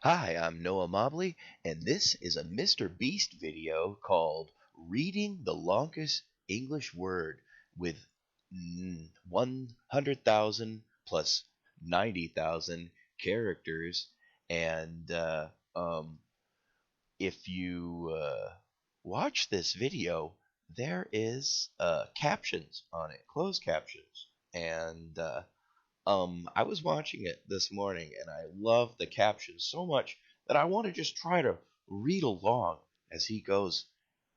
Hi, I'm Noah Mobley, and this is a MrBeast video called Reading the Longest English Word with 100,000 plus 90,000 characters. And if you watch this video, there is captions on it, closed captions. And I was watching it this morning and I love the captions so much that I want to just try to read along as he goes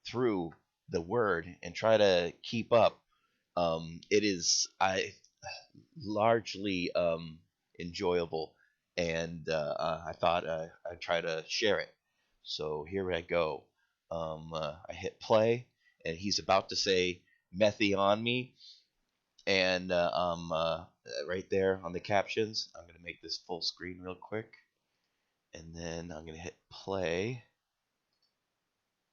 through the word and try to keep up. It is I largely enjoyable, and I thought I'd try to share it. So here I go. I hit play, and he's about to say "methy on me," and right there on the captions, I'm gonna make this full screen real quick, and then I'm gonna hit play.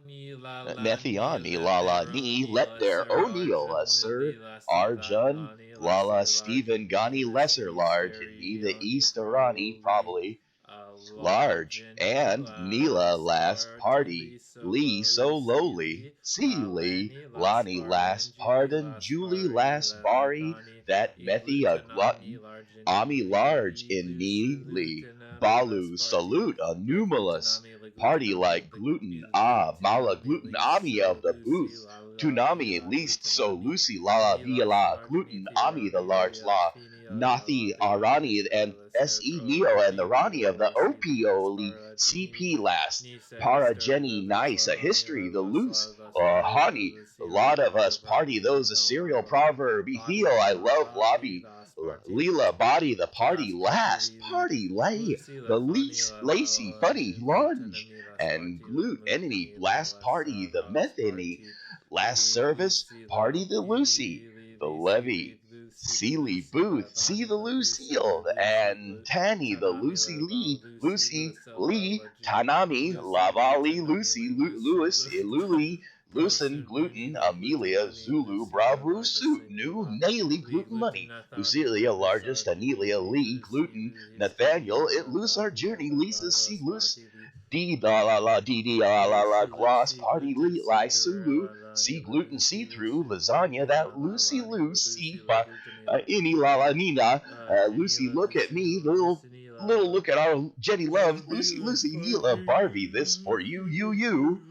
Ni la la ni Methiani, let la la there ni, ni let la there sir O'Neill, arjun sir, ni la si la Arjun, la ni la Lala, sir large Stephen, ni Gani, la lesser, si large, and me, steri the ni East Irani, probably probably, large large, ni and la Neela, last, party, startly so Lee, so lowly lowly, seely see Lee, Lani last Lonnie, pardon last, Julie pardon, last Julie, pari last, Bari, Levitani that Methi, a iglutanani glutton, large Ami, large, neely in Neely, lutanami last Balu, party salute, a numerous, iglutanami party liglutanami like gluten, ah, mala liglutanami gluten, least ami of so the Lucy booth, la la ni Tunami at la least, so glutanani Lucy la ni via las la, large gluten, ni ami the large theoria la, fini la Nathi bili Arani and la SE serpro Neo and the Rani of the Lucy Opioli, laspara CP last, ni se Para stir Jenny the nice, a slani history, the loose, la spari Hani, a Lucy lot of us la party those, a serial la proverb, Ethiel, body I la love bali lobby, la sparty Leela body, the party last party last, party lay, Lucy the la funny least la lacy, la funny lunge, glutanami la and sparty la glute enemy glutani last la party, the la methany, sparty last service, Lucy la party the Lucy, the Lucy levy, Sealy Lucy la Booth, see Vani the la Lucy Lucille, Lucy and Tanny, the Tanami Lucy la ba Lee, Lucy Lucy Lucilla Lee, la G Tanami, Lucy Lee Lavali, Tanami Lucy, Lee Lucy Lewis, Luli, Lucin, Posunini Gluten, la Amelia, Glutanani Zulu, Lucy la Bravo, Suit, Largestini New, la Nayli, Lee Gluten Money, Glutanathani Lucilia, Lee largest, Lusartini Anelia, Lee Lee, Lucy Gluten, Lee Nathaniel, Stini it la loose our Bati journey, la Lisa, la see loose, Sparty Lee D la la la D D la la la Lucy gloss Lucy party Gluten Lee C li Sulu Terra see Lani la gluten see Lucy through Lucy lasagna Glutani la that la Lucy Lani la Lucy Lucy la Glutani la any la la Nina Jenny Lucy la look at Lucy me la Lucini little la look at our Jenny love Lucy Glorious Lucy Neela party, Barbie this for you glorious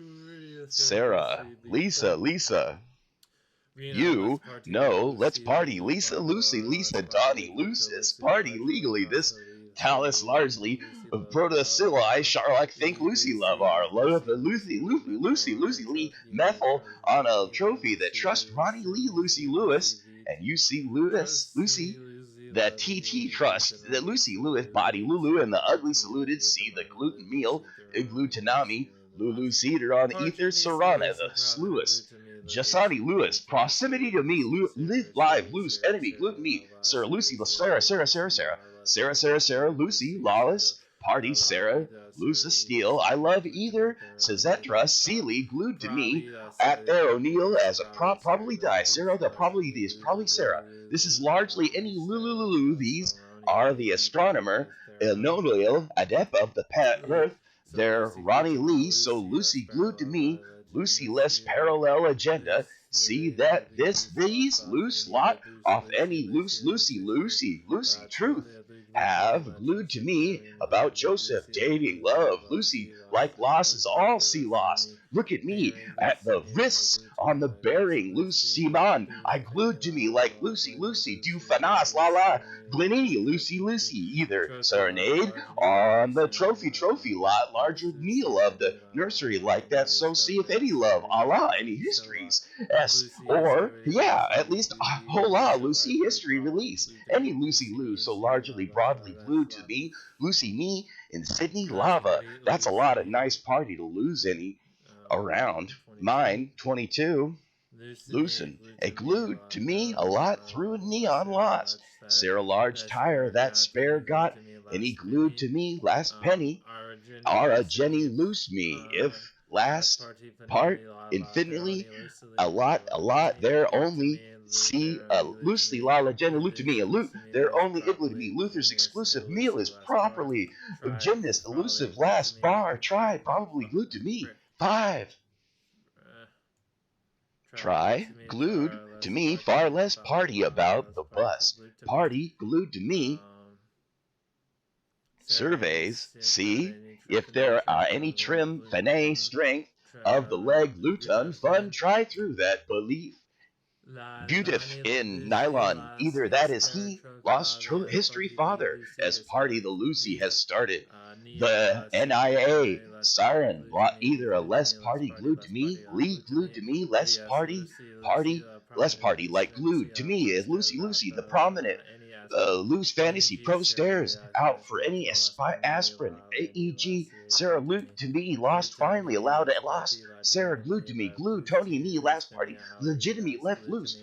and Sarah ghostly Lisa Rena, let's you party la no let's Lucy, party Lulu, Lisa Lucy Barbara, Lisa let's party la Donnie Gluta, Lucis Lucy, party largely, legally this Lastly, Talus Solely, largely Lucy, la Protocilla I la Charlotte think Lee, Lucy love Lucy, our love Lucy, Lucy Lucy, Lucy Lamethor, Lee Trophy, Lee, methyl on a Trustini, la trophy that Lucy, trust Ronnie Lee Lucy Lucy, Lewis Lucy, and you VT, see Lewis Trustini, Lucy Lucy, the la TT Lee, trust the Glutanami, Lucy Lewis Sulu, body Lulu and Lucy, the ugly Glutani, saluted see the Glutamani, gluten meal Lucy, Terrani, Glutenami Lucy, Lulu Lamati. cedar on ether Pargenis, Serrana Lucy, the Pravana, sluice Glutami, la Jasani Lucy, Lewis, Glutami, proximity Sir, to me, Lucy, live Sarah, live, Sarah, loose, Sarah, enemy, gluten Sarah, me, Lava, Sir Lucy, Sarah, Sarah, Sarah, Sarah, Sarah, Lucy, Sarah, Lava, Sarah, Sarah, Sarah, Sarah, Lucy, Lucy, Lucy, Sita, Lawless, Party, La Sarah, Vida, Lucy, Sarah, Steele, I Lucy, love Glutami, either, Terrani, Cezetra, Lapa, Sealy, glued to me, Probably, at Sarah, there, O'Neill, Probably, as a Probably, Sarah, probably die, Lucy, Sarah, the probably Fraudly, is probably Sarah. This is Lulu, largely Lani, any Sarah, Lulu, La these Sarani, are the Lily, astronomer, Lily, Sarah, Nonil, adept of the earth, So there, Lucy Ronnie Glutama, Lee, so Lucy Lucy glued to me, Asparala, Lucy less Lucy parallel agenda, see that this Lucy these Slots off loose any lot like Lucy off Lucy any Lucy loose Lucy Lucy Lucy Lucy truth Glutami have La glued to Chichi me Tami about La Joseph Lucy La dating Lucy love La Lucy Si La like Star loss is Glutami all see loss Terrafini look at me Parent at the Lucy La wrists on the Glutami Lucy bearing loose Lucy La Simon I Glutani glued to me La like La Lucy Glini Lucy do Lucy La fanas la Lucy la Glenny Lucy Glutani Lucy either Trusty La serenade Largely La on the Lucy trophy La lot larger Lucy meal of the Lenny nursery La like that so Lucy see if any love Story Allah any Lucy Sola histories s Lucy or Story yeah at Lucy least hola Lucy Lucy Largely history Broadly release any Glutami Lucy Lucy Lou so Lucy La largely La La broadly La blue to Floppy me Lucy me in Sydney Last lava Party that's a lot of Lucy nice party to lose any around 22 mine 22 Lucini loosen a Glutami glued La to me a lot through a La La neon Sarah lots Large Star Sarah large tire Spare that spare Anthony got Glutami and he Last glued Penny to me last penny Arjuni Ara Jenny Lucini loose me if Last last Party part Finale La La infinitely Teroni Lucili La a La lot Glutami there only Glutami C, loosely la legenda loot to me, a loot, they're only igloo to me. Luther's exclusive meal is properly gymnast, elusive last bar, try, probably glued to me. 5. Try, glued to me, far less party about the bus. Party, glued to me. Surveys, see if there are any trim, finesse, strength of the leg, luton, fun, try through that belief. Beautif in nylon, either that is he, lost history father, as party the Lucy has started. The NIA, siren, either a less party glued to me, Lee glued to me, less party, less party, like glued to me, is Lucy, the prominent. Loose fantasy pro stairs out for any aspirin. AEG Sarah Luke to me lost finally allowed at lost. Sarah glued to me glued Tony me last party legitimate left loose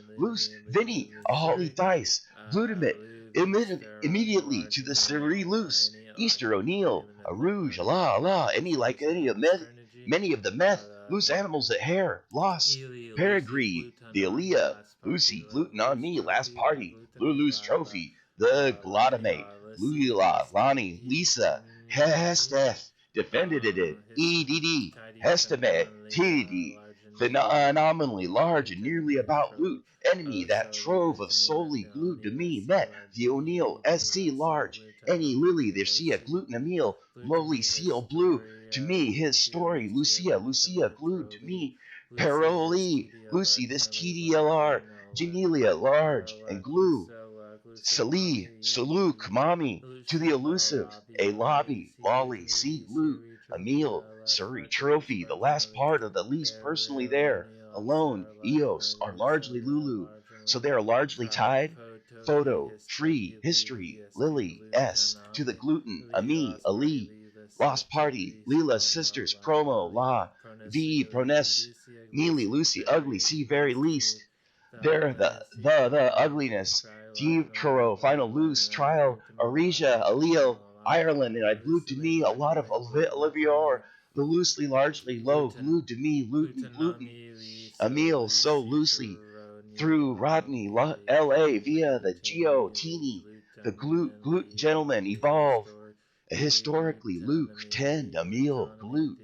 Vinny a Holly Dice glutamate immediately to the Siri loose Easter O'Neill a Rouge la any like many of the meth loose animals at hair lost Peregrine the Aaliyah Lucy gluten on me last party Lulu's trophy the Glottamate Lula Lonnie Lisa Hesteth defended it EDD Hestimate TD phenomenally large and nearly about loot enemy that trove of solely glued to me met the O'Neill SC large any Lily there see a gluten a meal lowly seal blue to me his story Lucia glued to me Paroli Lucy this TDLR Genelia large and glue Salih, Saluk, Mommy, to the elusive, a lobby, lolly, see, loot, a meal, Surrey, trophy, the last part of the least personally there, alone, Eos, are largely Lulu, so they are largely tied. Photo, free, history, Lily, S, to the gluten, Ami, Ali, Lost Party, Leela, Sisters, Promo, La, V, Prones, Neely, Lucy, Ugly, see very least. There, the ugliness. Kuro, Final Loose, Trial, Aresia, Allele, Ireland, and I glued to me a lot of Olivier, the loosely, largely low, glued to me, gluten, Emile, so loosely, through Rodney, L.A., via the Geo, Teeny, the glute gentleman, evolve, historically, Luke, tend, Emile, glute,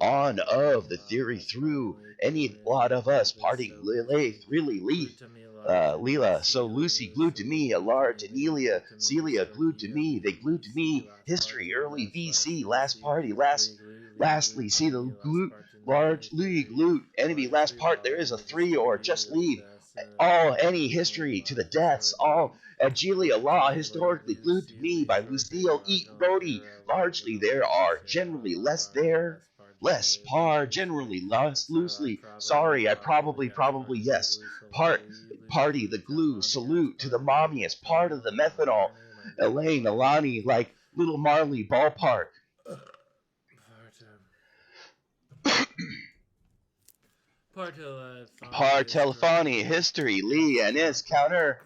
on of the theory through any lot of us parting Lilith, really Leith, Leela, so Lucy glued to me, a large Anelia, Celia glued to me, they glued to me, history, early VC, last party, lastly, see the glute, large league, loot, enemy, last part, there is a 3 or just leave, all any history to the deaths, all Agilia law historically glued to me by Lucille Eaton Brody. Largely there are generally less there, less par, generally less loosely. Sorry, I probably yes. Party the glue, salute to the mommy as part of the methanol. Elaine, Alani, like little Marley ballpark. Par telephony history, Lee and his counter.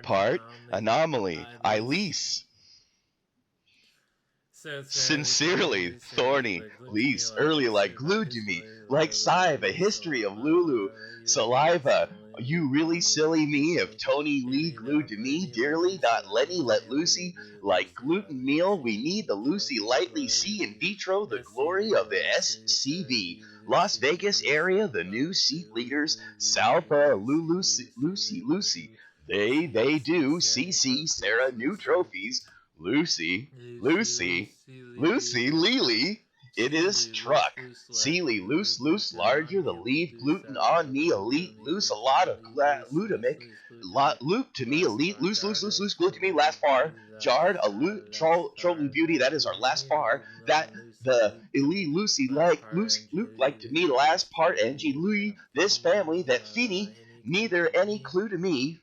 Part anomaly, Elise. Sincerely, thorny, lease, early like glued to me, like Sive, a history of Lulu, saliva. You really silly me if Tony Lee glued to me dearly, not Lenny let Lucy, like gluten meal, we need the Lucy lightly see in vitro the glory of the SCV. Las Vegas area, the new seat leaders, Salpa, Lucy. They do, CC, Sarah, new trophies, Lucy, Lily. It is truck. Seely, loose, larger, the lead, gluten on me, elite, loose, a lot of glutamic, loop to me, elite, loose, glue to me, last bar, jarred, a trolley beauty, that is our last bar, that, the elite, Lucy, Luke, like to me, last part, Angie, Louis, this family, that Feeney, neither any clue to me,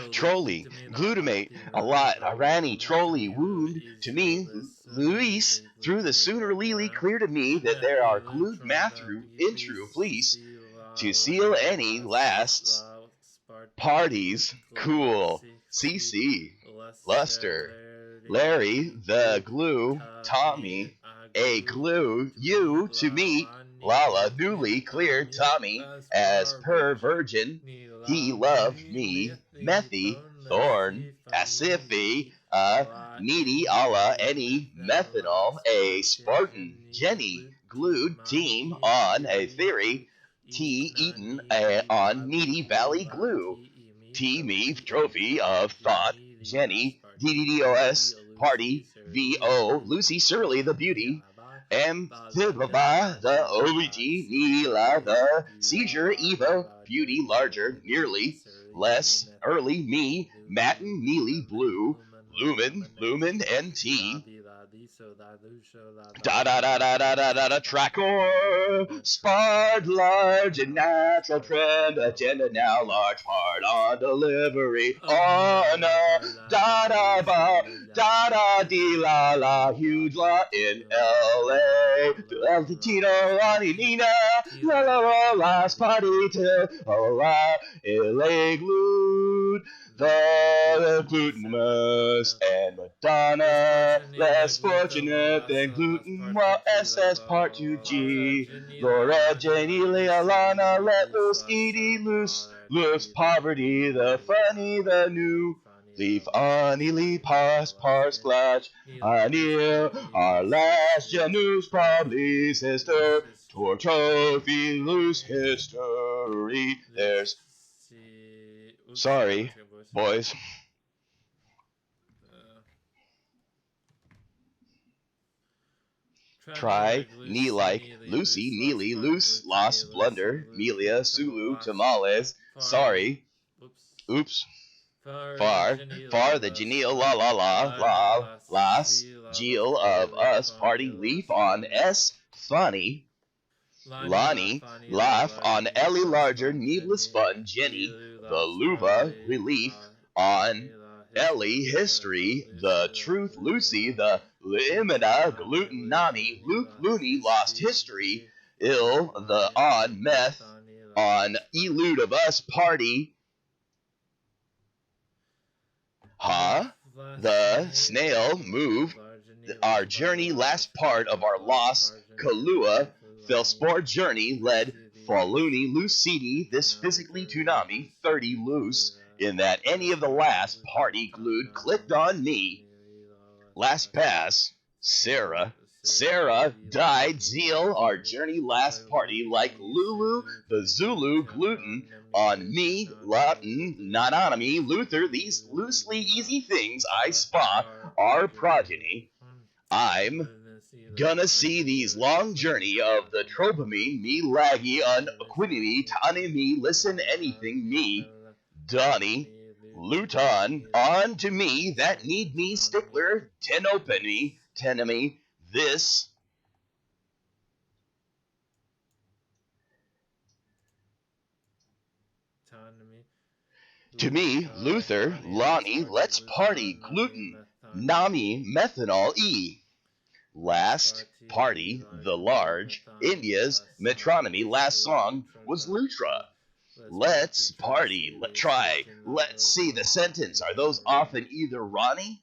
Trolley, glutamate, a lot, Irani, trolley, wound, to me, Luis, through the sooner Lily, clear to me that there are glued Matthew, intru, please, to seal any lasts, parties, cool, CC, Luster, Larry, Larry, the glue, Tommy, Tommy, a glue, you to me, Lala, newly cleared Tommy, as per virgin, he loved me, Methy, Thorn, Asifi, needy Allah, any, methanol, a Spartan, Jenny, glued team on a theory, T eaten on needy valley glue. T me trophy of thought, Jenny, DDDOS, party, VO, Lucy Surly the beauty, M Thibaba, the OBG, Neela, the seizure, Eva, beauty larger, nearly, less, early, me, Matin, Neely, blue, Lumen, Lumen, NT, da da da da da da da da tracker, spard large and natural trend, agenda now large part on delivery, on a da da ba da da dee la la huge lot in LA, El Tito Ronnie Nina, la la la last party till la LA glued. The glutinous and Madonna, less fortunate than gluten, while SS part 2G. Laura, Janie, Lealana, let loose, Edie, loose, loose poverty, the funny, the new. Leaf on Ely, pars, clutch, Anil, our last Janus, probably sister, Tor trophy, loose history. There's. Sorry, boys. Try, knee like, Lucy, Neely, loose, lost, blunder, Melia, Sulu, tamales, sorry, oops, far, the genial, la la la, la, las, Geel of us, party, leaf on S, funny, Lonnie, laugh on Ellie larger, needless fun, Jenny, the Luva, relief, on Ellie, history, the truth, Lucy, the Limina, gluten, Nami, Luke, Looney, lost history, ill, the on, meth, on elude of us, party, the snail, move, our journey, last part of our loss, Kalua, Felsport journey, led Faluni, Lucidi, this physically Tunami, 30 loose, in that any of the last party glued, clicked on me, last pass, Sarah, died, Zeal, our journey, last party, like Lulu, the Zulu, gluten, on me, Latin, nononomy, Luther, these loosely easy things I spot, our progeny. I'm gonna see these long journey of the tropamine, me laggy, unquinity, tani me, listen anything, me, Donnie, Luton, on to me, that need me, stickler, tenopany, tenemy, this. To me, Luther, Lonnie, let's party, gluten, Nami, methanol, E. Last party, the large, India's metronomy, last song was Lutra. Let's party, try, let's see the sentence. Are those often either Ronnie?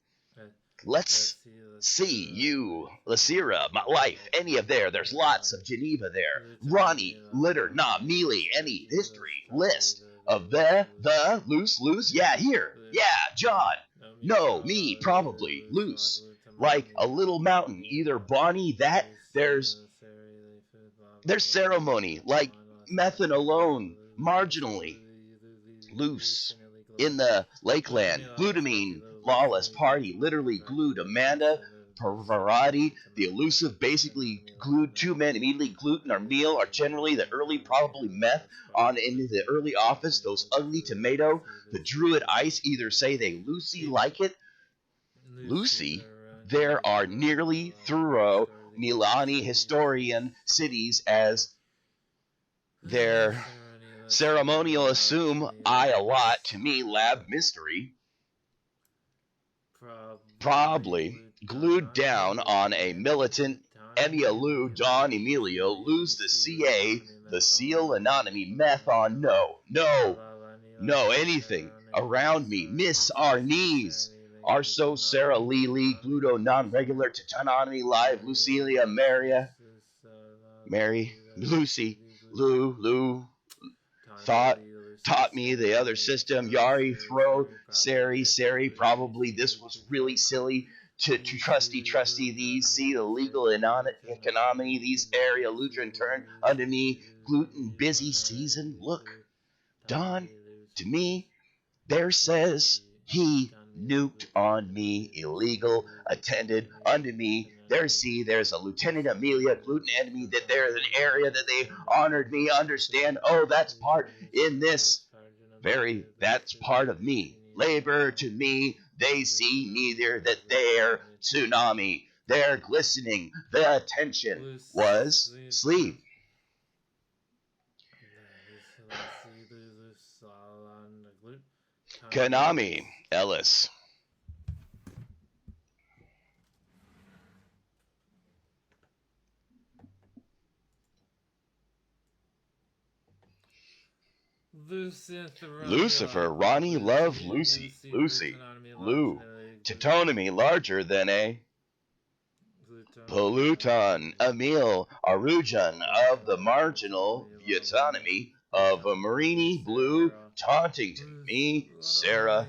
Let's see you, Lasira, my life, any of there's lots of Geneva there. Ronnie, litter, nah, mealy, any history, list of the, loose, yeah, here, yeah, John, no, me, probably, loose, like a little mountain, either Bonnie, that, there's ceremony, like methan alone, marginally, loose, in the lakeland, glutamine, lawless party, literally glued, Amanda, variety, the elusive, basically glued, two men immediately gluten or meal are generally the early, probably meth, on into the early office, those ugly tomato, the druid ice, either say they Lucy like it, Lucy, there are nearly thorough Milani historian cities as their ceremonial assume I a lot to me lab mystery. Probably glued down on a militant Emilu Don Emilio lose the CA, the seal anonymy meth on no, anything. around me, miss our knees. Are so Sarah Lee, Gluto, non-regular, Titanotomy, Live, Lucilia, Mary, Lucy, Lou, taught me the other system, Yari, Throw, Sari, probably this was really silly. To trusty these, see the legal economy, these area Lutheran turn unto me, gluten busy season, look, Don, to me, there says he nuked on me, illegal, attended unto me. There's a Lieutenant Amelia, gluten enemy, that there's an area that they honored me, understand, oh, that's part in this, that's part of me. Labor to me, they see neither that they're tsunami, they're glistening, the attention was sleep. Konami, Ellis. Lucifer, Ronnie, Love, Lucy, Lou, Titonomy, larger than a Polluton, Emil, Arujan of the marginal autonomy of a Marini, Blue, taunting to me, Sarah.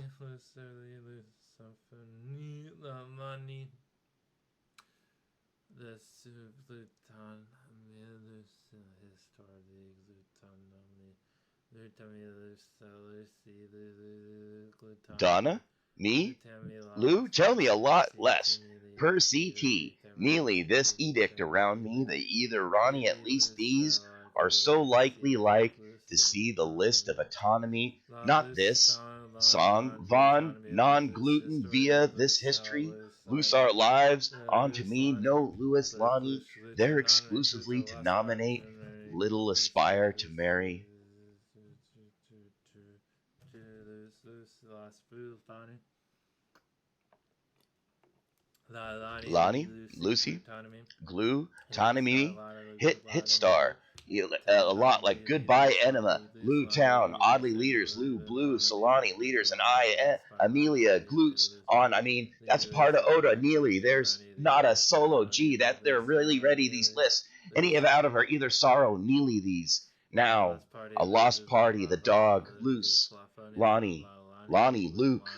Donna? Me? Lou? Tell me a lot less. Per CT, Neely, this edict around me, the either Ronnie, at least these, are so likely like to see the list of autonomy, not this, song, Von, non-gluten via this history, loose our lives, onto me, no Louis Lonnie, there exclusively to nominate, little aspire to marry. Lonnie, Lucy, Glue, Autonomy, Hit Star, a lot like Goodbye Enema, Lou Town, Oddly Leaders, Lou Blue, Solani Leaders, and Amelia, Glutes on. I mean, that's part of Oda Neely. There's not a solo G. That they're really ready. These lists, any of out of her either sorrow, Neely these. Now, a lost party, the dog, loose, Lonnie, Luke,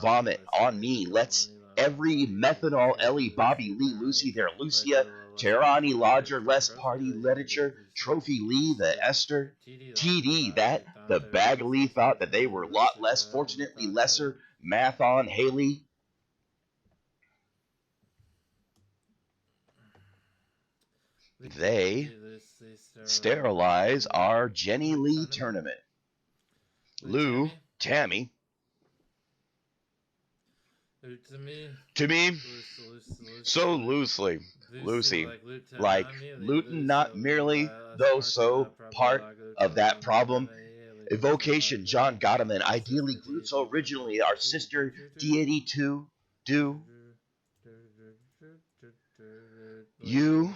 vomit on me. Let's every methanol, Ellie, Bobby, Lee, Lucy, there, Lucia, Terani, Lodger, less party, literature, Trophy Lee, the Esther, TD, that, the Bagley thought that they were a lot less, fortunately lesser, Math on, Haley. They sterilize our Jenny Lee tournament. Lou, Tammy. To me, so loosely, Lucy, like Luton, not merely, though so part of that problem. Evocation, John Gottman, ideally Glutzo, originally our sister deity to do. You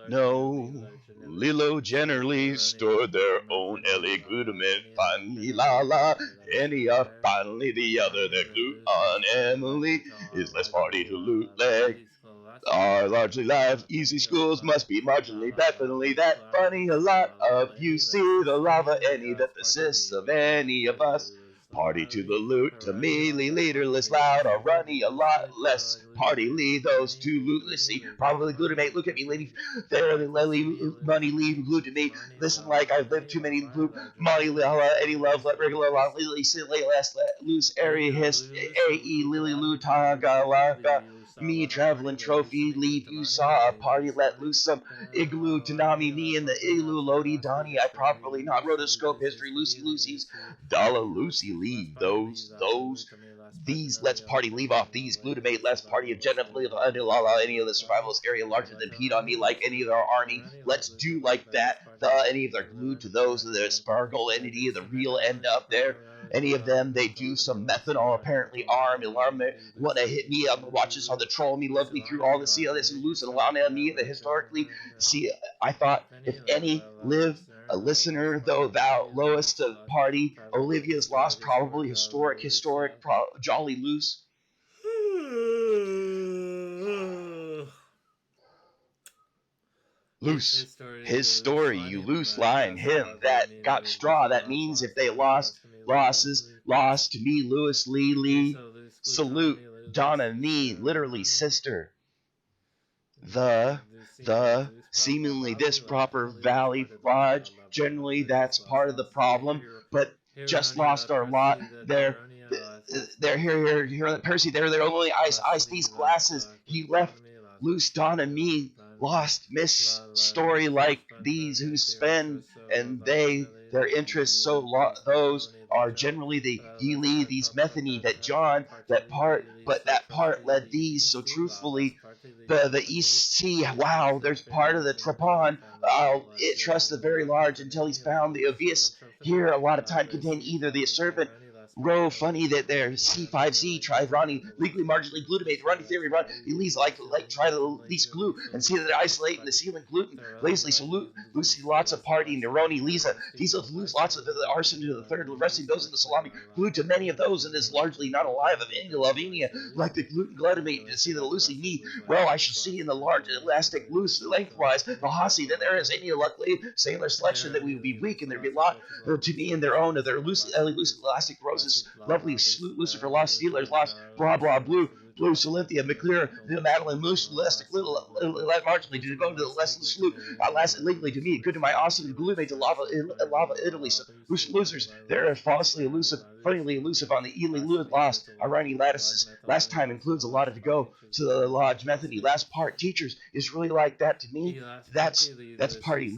know, Lilo generally stored their own Ellie glutamate. Finally, la, any finally the other that glute on Emily is less party to loot leg. Are largely live, easy schools must be marginally, definitely that funny. A lot of you see the lava, any that persists of any of us. Party to the loot, to melee, leaderless, loud, or runny, a lot less. Party lead those two lootlessly, probably glutamate. Look at me, lady. There, the money leave glued to me. Listen, like I've lived too many glue. Money, any love, let regular love, lily, silly, last, loose, area, hist, AE, lily, lu, taga, laga. Me traveling trophy, leave you saw a party let loose some igloo Tanami, me and the igloo Lodi Donnie. I properly not rotoscope history, Lucy's Dollar Lucy leave these let's party leave off these glutamate less party of genital any of the survivalist area larger than Pete on me like any of their army. Let's do like that. Any of their glued to those of the sparkle entity of the real end up there. Any of them, they do some methanol, apparently alarm me, want to hit me up, watch this on the troll me, love me through all this and loose and allow me the historically, see, I thought, if any live a listener, though thou lowest of party. Olivia's lost, probably historic, jolly loose. Loose. His story, you loose line, him that got straw. That means if they lost, lost to me, Lewis Lee. Salute, Donna, me, literally sister. The seemingly this proper valley lodge, generally that's part of the problem, but just lost our lot. They're here, Percy. They're only ice these glasses. He left loose Donna, me, lost miss story like these who spend and their interests those are generally the Ely, these metheny, that John, that part, but that part led these so truthfully. The East Sea, wow, there's part of the Trapon. It trusts the very large until he's found the obvious. Here, a lot of time contain either the serpent row funny that their C5Z try Ronnie legally marginally glutamate the running theory run Elise like try to least glue and see that isolate in the ceiling gluten lazily salute Lucy lots of party Neroni Lisa Diesel lose lots of the arson to the third resting those in the salami glued to many of those and is largely not alive of any Lavinia like the gluten glutamate to see the Lucy me well I should see in the large elastic loose lengthwise the Hossie that there is any luckily sailor selection that we would be weak and there'd be a lot to me in their own of their loose elastic roses lovely Lucifer lost Steelers lost blah blah blue Cynthia McClure Madeline Moose elastic little marginally to go to the less salute last legally to me good to my awesome glutamate to lava Italy so losers they're falsely elusive funnily elusive on the Ely Lewis lost Irani lattices last time includes a lot of to go to the lodge methody last part teachers is really like that to me that's party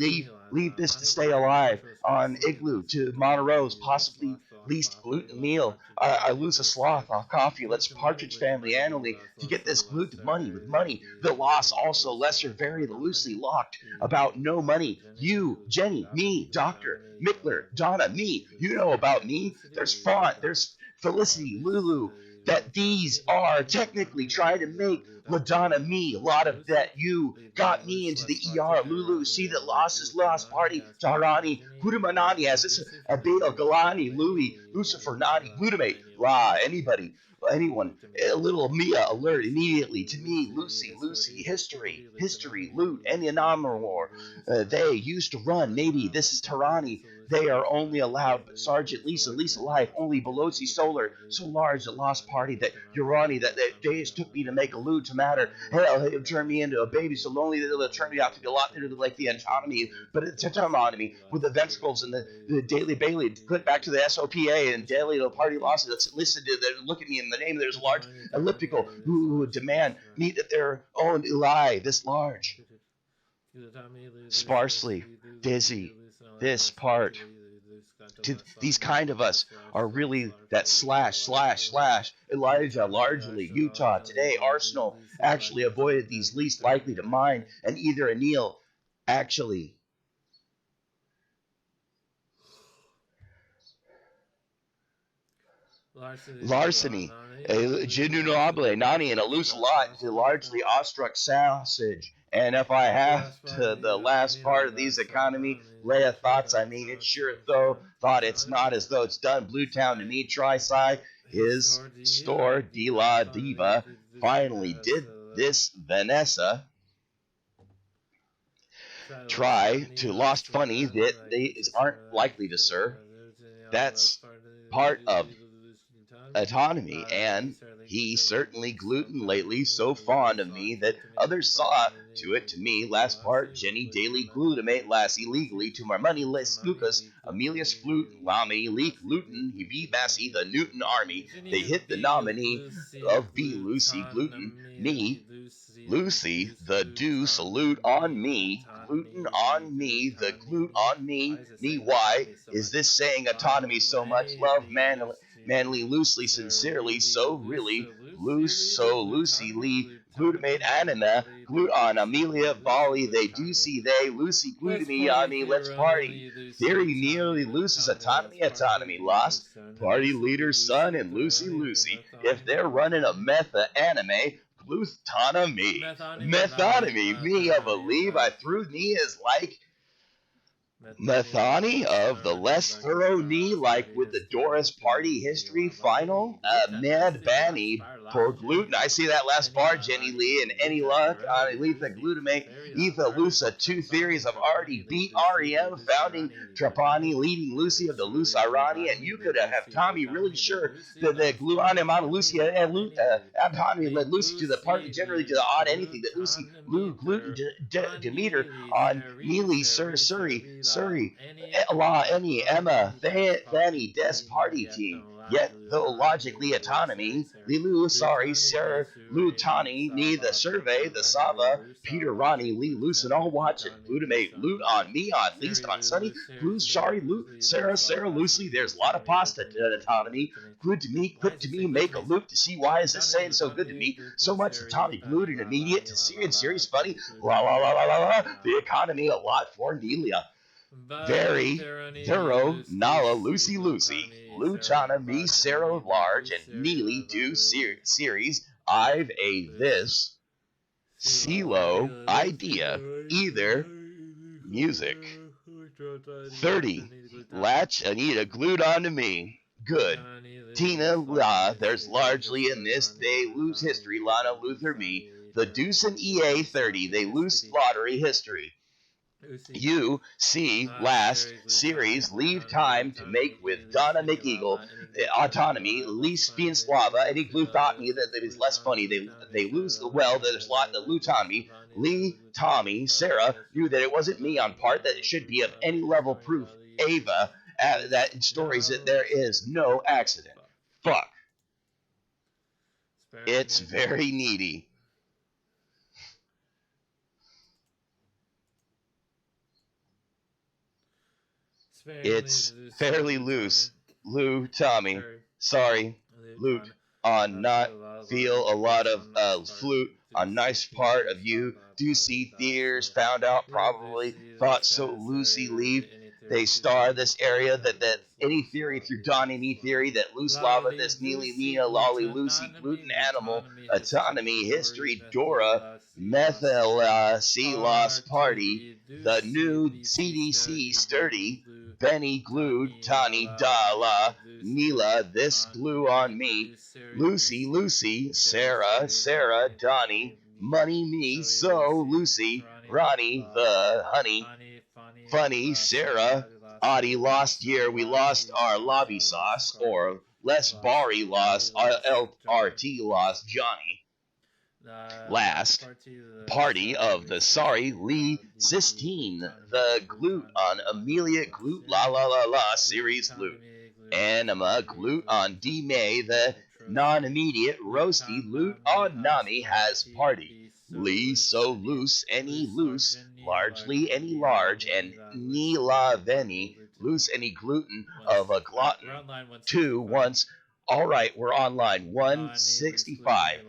leave this to stay alive on Igloo to Monterey's possibly least gluten meal. I lose a sloth off coffee. Let's Partridge Family annually to get this gluten money with money. The loss also lesser very loosely locked about no money. You, Jenny, me, Doctor, Mickler, Donna, me. You know about me. There's Font, there's Felicity, Lulu. That these are technically trying to make LaDonna me. A lot of that you got me into the ER. Lulu, see that loss is lost. Party, Tahrani, Hudamanani, as this a Beta, Galani, Louis, Lucifer, Nani, Glutamate, La, anybody, anyone, a little Mia alert immediately to me, Lucy, history, loot, any anomaly. They used to run, maybe this is Tarani. They are only allowed, but Sergeant Lisa alive, only Belosi Solar, so large the lost party that Urani, that days took me to make a lewd to matter. Hell, it'll turn me into a baby so lonely that it'll turn me out to be a lot into like the autonomy, but it's autonomy with the ventricles and the Daily Bailey. Click back to the SOPA and daily the party losses that's listed to that look at me in the name. There's a large elliptical who demand meet at their own lie this large. Sparsely, dizzy, this part. To these kind of us are really that slash Elijah largely Utah today Arsenal actually avoided these least likely to mind and either Anil actually larceny, Genuinable, Nani, and a loose lot to largely awestruck sausage. And if I have to the last part of these economy, lay thoughts, I mean, it's sure though, thought it's not as though it's done. Blue Town to me, try his store, De La Diva, finally did this Vanessa. Try to lost funny that they aren't likely to, sir. That's part of autonomy, and he certainly gluten lately so fond of me that others saw to it to me last part Jenny daily glutamate last illegally to my money less Lucas Amelia's flute Lamy leak Luton he be Massey the Newton army they hit the nominee of B Lucy gluten me Lucy the do salute on me gluten on me the glute on me why is this saying autonomy so much love manly, loosely, sincerely, so really, loose, so loosely, glutamate, anima, gluton, Amelia, volley, they do see they, Lucy, glutamy, Ani, let's party. Theory nearly loses autonomy, lost, party leader, son, and Lucy, if they're running a anime, methonomy, me, I believe, I threw me as like, Methani of the less thorough knee, like with the Doris Party History Final. Mad Banny per gluten. I see that last bar, Jenny Lee, and any luck on Letha Glutamate. Etha Lusa, two theories have already beat REM, founding Trapani, leading Lucy of the Luce Irani, and you could have Tommy really sure that the gluon amount of Lucy and Tommy led Lucy to the part generally to the odd anything that Lucy Lou gluten Demeter on Neely Surrey La Any Emma Fanny Des Party Team. Yet though logically autonomy, Lilu sorry Sarah Lutani Ni the survey the Sava Peter Ronnie Lee Lucen all watching glutamate loot on me on least on Sunny Blue sorry Sarah Lucy there's a lot of pasta to autonomy. Good to me, clip to me, make a loop to see why is this saying so good to me. So much to Tommy glued and immediate to serious funny. La la la la la la. The economy a lot for Delia. Very thorough Nala Lucy Luchana me Sarah Large and Neely do series I've a this CeeLo idea either music 30 Latch Anita glued onto me good Tina La there's largely in this they lose history Lana Luther me the Deuce and EA 30 they lose lottery history you see last series leave time to make with Donna McEagle autonomy least Slava any glue thought me that it is less funny they lose well there's a lot that autonomy Lee Tommy Sarah knew that it wasn't me on part that it should be of any level proof Ava that in stories that there is no accident fuck it's very needy. It's fairly loose. Lou, Tommy. Sorry. Loot. On not feel a lot of flute. On nice part of you. Do see theaters. Found out probably. Thought so Lucy leave. They star this area that any theory through Don and E theory that loose lava this Neely Nia Lolly Lucy gluten animal autonomy history Dora methyl sea lost party the new CDC sturdy Benny glued Tani Dala Mila this glue on me Lucy Sarah Donnie Money me so Lucy Ronnie the honey funny Sarah Audie lost year we lost our lobby sauce or less Bari lost LRT lost Johnny last party of the sorry Lee Sistine the glute on Amelia glute la series loot Anima glute on D May the non-immediate roasty loot on Nami has party Lee so loose any loose largely any large and ni la veni loose any gluten of a glutton 2 once all right we're on line 165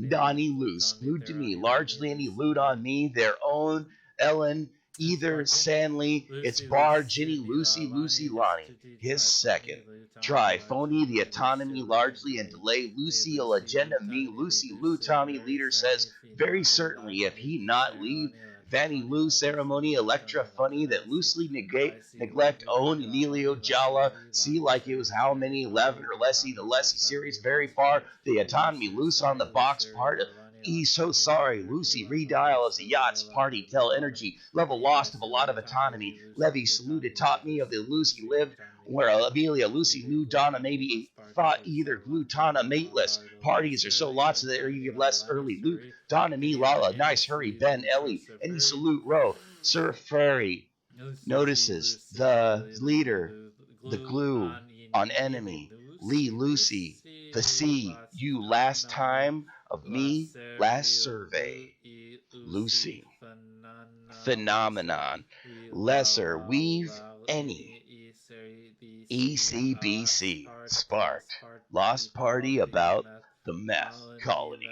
Donnie loose glued to me largely any loot on me their own Ellen either Sanley it's bar Ginny Lucy Lonnie his second try phony the autonomy largely and delay Lucille agenda me Lucy Lou Tommy leader says very certainly if he not leave Vanny Lou ceremony Electra funny that loosely neglect own Emilio Jala see like it was how many 11 or lessy the lessy series very far the autonomy loose on the box part so sorry Lucy redial as the yacht's party tell energy level lost of a lot of autonomy Levy saluted taught me of the Lucy lived where Amelia Lucy Lou Donna maybe thought either glutana mateless parties are so lots of there even less early loot Donna me Lala nice hurry Ben Ellie any salute row Sir Furry notices the leader the glue on enemy Lee Lucy the sea you last time of me last survey Lucy phenomenon lesser weave any ECBC sparked lost party about the meth colony